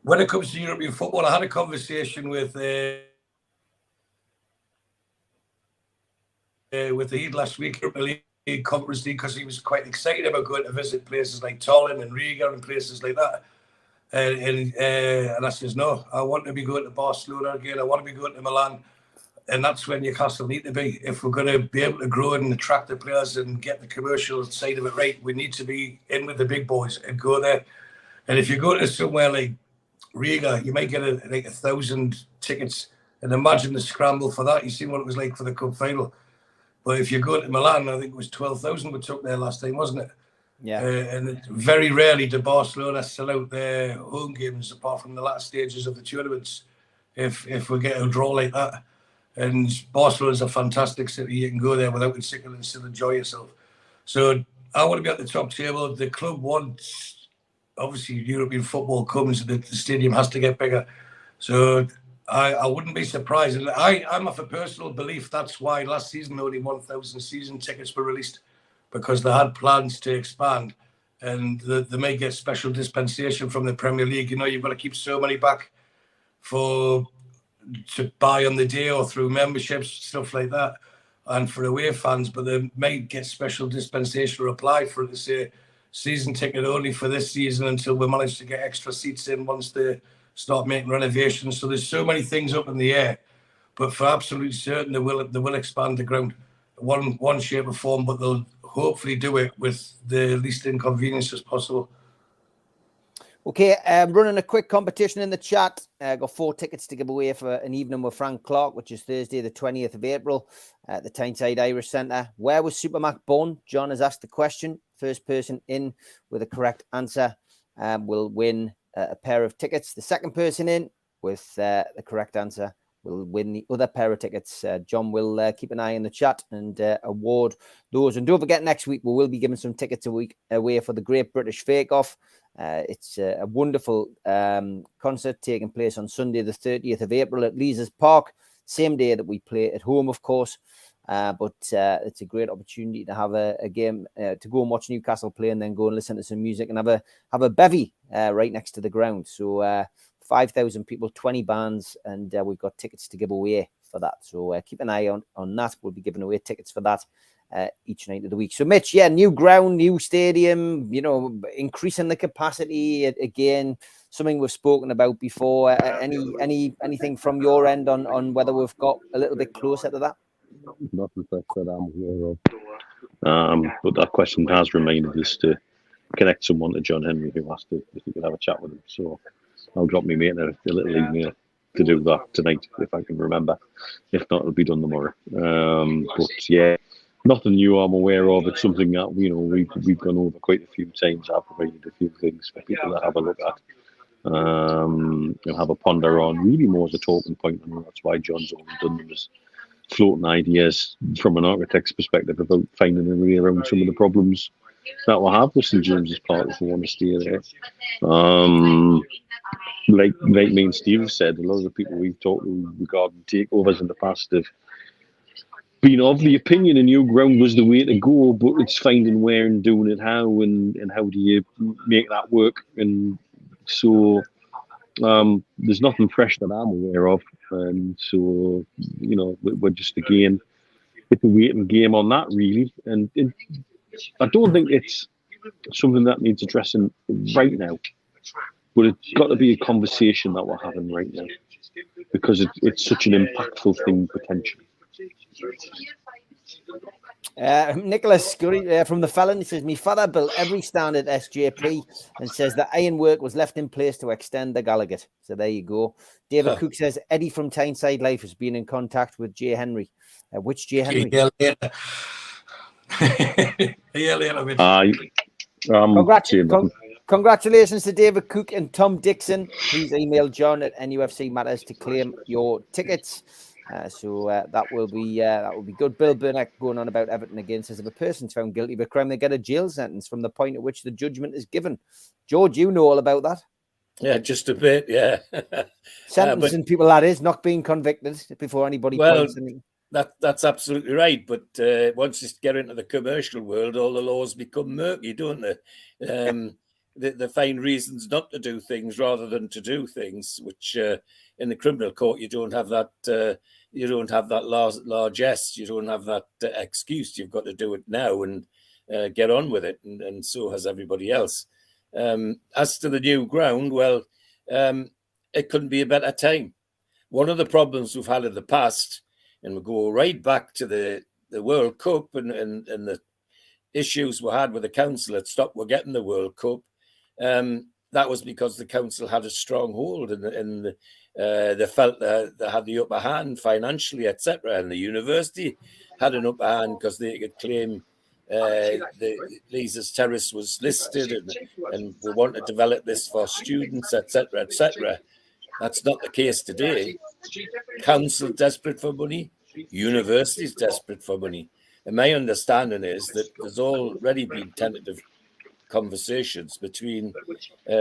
when it comes to European football, I had a conversation with the Eid last week, Conference League, because he was quite excited about going to visit places like Tallinn and Riga and places like that. And I says, no, I want to be going to Barcelona again. I want to be going to Milan. And that's where Newcastle need to be. If we're going to be able to grow and attract the players and get the commercial side of it right, we need to be in with the big boys and go there. And if you go to somewhere like Riga, you might get like 1,000 tickets. And imagine the scramble for that. You seen what it was like for the cup final. But if you go to Milan, I think it was 12,000 we took there last time, wasn't it? Yeah. And very rarely do Barcelona sell out their home games, apart from the last stages of the tournaments, if we get a draw like that. And Barcelona's a fantastic city. You can go there without it sickle and still enjoy yourself. So I want to be at the top table. The club wants, obviously, European football comes, the stadium has to get bigger. So I wouldn't be surprised. And I'm of a personal belief that's why last season only 1,000 season tickets were released, because they had plans to expand. And they may get special dispensation from the Premier League. You know, you've got to keep so many back to buy on the day or through memberships, stuff like that, and for away fans. But they may get special dispensation or apply for it to say season ticket only for this season until we manage to get extra seats in once they start making renovations. So there's so many things up in the air, but for absolute certain they will expand the ground one shape or form, but they'll hopefully do it with the least inconvenience as possible. Okay, running a quick competition in the chat. Got 4 tickets to give away for an evening with Frank Clark, which is Thursday, the 20th of April at the Tyneside Irish Centre. Where was Supermac born? John has asked the question. First person in with a correct answer will win a pair of tickets. The second person in with the correct answer will win the other pair of tickets. John will keep an eye on the chat and award those. And don't forget, next week we will be giving some tickets away for the Great British Fake Off. It's a wonderful concert taking place on Sunday, the 30th of April at Leazes Park, same day that we play at home, of course. But it's a great opportunity to have a game, to go and watch Newcastle play and then go and listen to some music and have a bevy right next to the ground. So 5,000 people, 20 bands, and we've got tickets to give away for that. So keep an eye on that. We'll be giving away tickets for that each night of the week. So Mitch, yeah, new ground, new stadium, you know, increasing the capacity again, something we've spoken about before. Anything from your end on whether we've got a little bit closer to that? Nothing that I'm aware of. But that question has reminded us to connect someone to John Henry who asked if we could have a chat with him. So I'll drop me mate a little email to do that tonight if I can remember. If not, it'll be done tomorrow. But yeah, nothing new I'm aware of. It's something that we've gone over quite a few times. I've provided a few things for people to have a look at and have a ponder on. Really more as a talking point, and that's why John's always done them, is floating ideas from an architect's perspective about finding a way around some of the problems that we'll have with St James's Park if we want to stay there. Like me and Steve have said, a lot of the people we've talked to regarding takeovers in the past have been of the opinion a new ground was the way to go, but it's finding where and doing it how, and how do you make that work. And so there's nothing fresh that I'm aware of, and so we're just again it's a waiting game on that really, and I don't think it's something that needs addressing right now, but it's got to be a conversation that we're having right now because it's such an impactful thing potentially. Nicholas from the Felon, he says, my father built every stand at SJP and says that ironwork was left in place to extend the Gallagher. So there you go. David Cook says Eddie from Tyneside Life has been in contact with Jay Henry. Which Jay Henry? Congratulations to David Cook and Tom Dixon. Please email John at NUFC Matters to claim your tickets. So that will be good. Bill Burnett going on about Everton again says if a person's found guilty of a crime, they get a jail sentence from the point at which the judgment is given. George, you know all about that. Yeah, just a bit. Yeah, sentencing people, that is, not being convicted before anybody points anything. That's absolutely right. But once you get into the commercial world, all the laws become murky, don't they? They find reasons not to do things rather than to do things, which in the criminal court you don't have that. You don't have that largesse. You don't have that excuse. You've got to do it now and get on with it, and so has everybody else. As to the new ground, well, it couldn't be a better time. One of the problems we've had in the past, and we go right back to the World Cup and the issues we had with the council that stopped we're getting the World Cup. That was because the council had a strong hold and they felt that they had the upper hand financially, etc. And the university had an upper hand because they could claim the Leazes Terrace was listed and we want to develop this for students, etc., etc. That's not the case today. council desperate for money, universities desperate for money. And my understanding is that there's already been tentative conversations between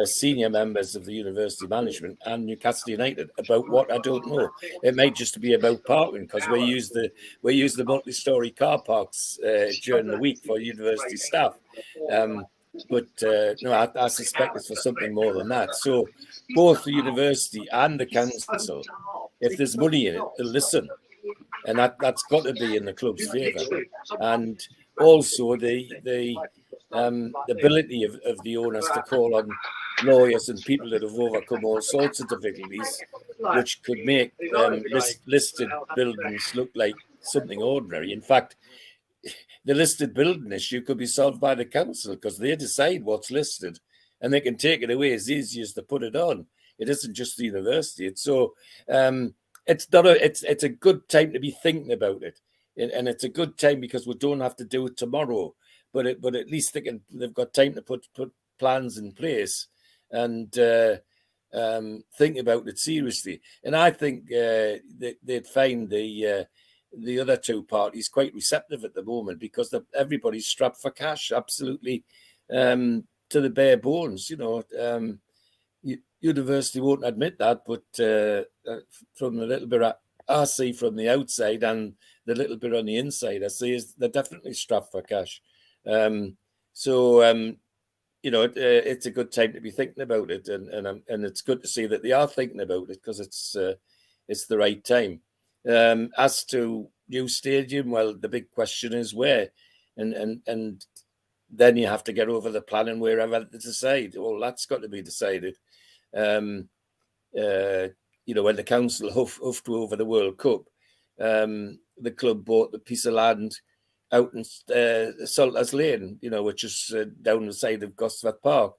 senior members of the university management and Newcastle United about what I don't know. It might just be about parking, because we use the multi-story car parks during the week for university staff. But no, I suspect it's for something more than that. So both the university and the council, if there's money in it, they'll listen. And that's got to be in the club's favour. And also the ability of the owners to call on lawyers and people that have overcome all sorts of difficulties, which could make listed buildings look like something ordinary. In fact, the listed building issue could be solved by the council, because they decide what's listed and they can take it away as easy as to put it on. It isn't just the university. It's a good time to be thinking about it, and it's a good time because we don't have to do it tomorrow. But at least they've got time to put plans in place and think about it seriously. And I think they'd find the other two parties quite receptive at the moment, because everybody's strapped for cash, absolutely to the bare bones. University won't admit that, but from the little bit I see from the outside and the little bit on the inside, I see is they're definitely strapped for cash. It's a good time to be thinking about it, and it's good to see that they are thinking about it, because it's the right time. As to new stadium, well, the big question is where, and then you have to get over the planning wherever they decide. Well, that's got to be decided. When the council huffed over the World Cup, the club bought the piece of land out in Salters Lane, which is down the side of Gosforth Park,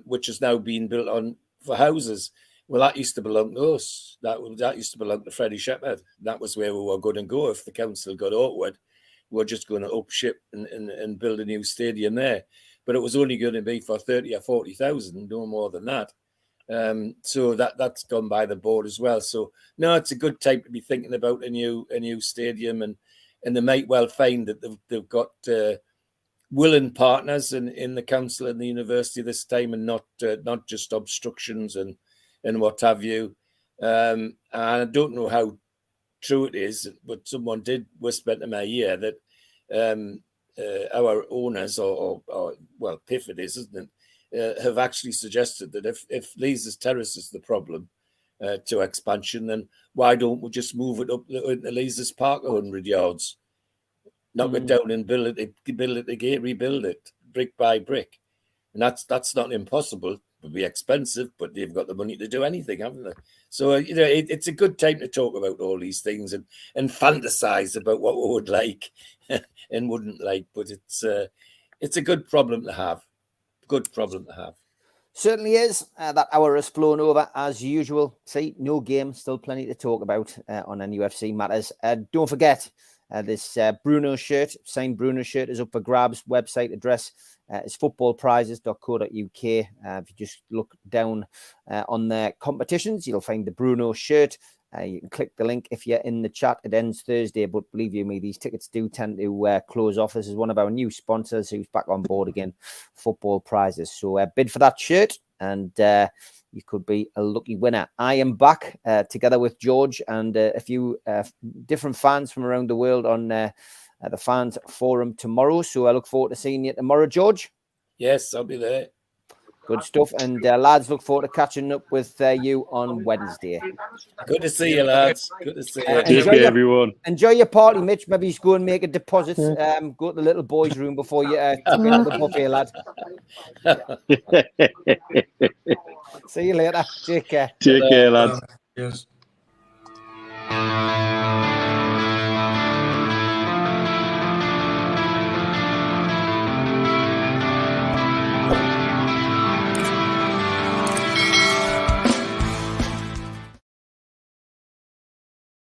which has now been built on for houses. Well, that used to belong to us. That used to belong to Freddie Shepherd. That was where we were going to go if the council got awkward. We were just going to up ship and build a new stadium there. But it was only going to be for 30 or 40,000, no more than that. So that's gone by the board as well. So no, it's a good time to be thinking about a new stadium, and they might well find that they've got willing partners in the council and the university this time, and not just obstructions and what have you. And I don't know how true it is, but someone did whisper to my ear that our owners, or PIF it is, isn't it? Have actually suggested that if Leazes Terrace is the problem to expansion, then why don't we just move it up into Leazes Park 100 yards, knock it down and build it again, rebuild it brick by brick? And that's not impossible. It would be expensive, but they've got the money to do anything, haven't they? So it's a good time to talk about all these things and fantasize about what we would like and wouldn't like. But it's a good problem to have. Good problem to have. Certainly is. That hour has flown over as usual. See, no game, still plenty to talk about on NUFC matters. Don't forget, this Bruno shirt, signed Bruno shirt, is up for grabs. Website address is footballprizes.co.uk. If you just look down on the competitions, you'll find the Bruno shirt. You can click the link if you're in the chat. It ends Thursday, but believe you me, these tickets do tend to close off. This is one of our new sponsors who's back on board again, Football Prizes. So bid for that shirt and you could be a lucky winner. I am back together with George and a few different fans from around the world on the fans forum tomorrow. So I look forward to seeing you tomorrow, George. Yes, I'll be there. Good stuff. And lads, look forward to catching up with you on Wednesday. Good to see you, lads. Good to see you. Take care, everyone. Enjoy your party, Mitch. Maybe you go and make a deposit. Go to the little boys' room before you tip into the buffet, lad. See you later. Take care. Take care, lads. Yes.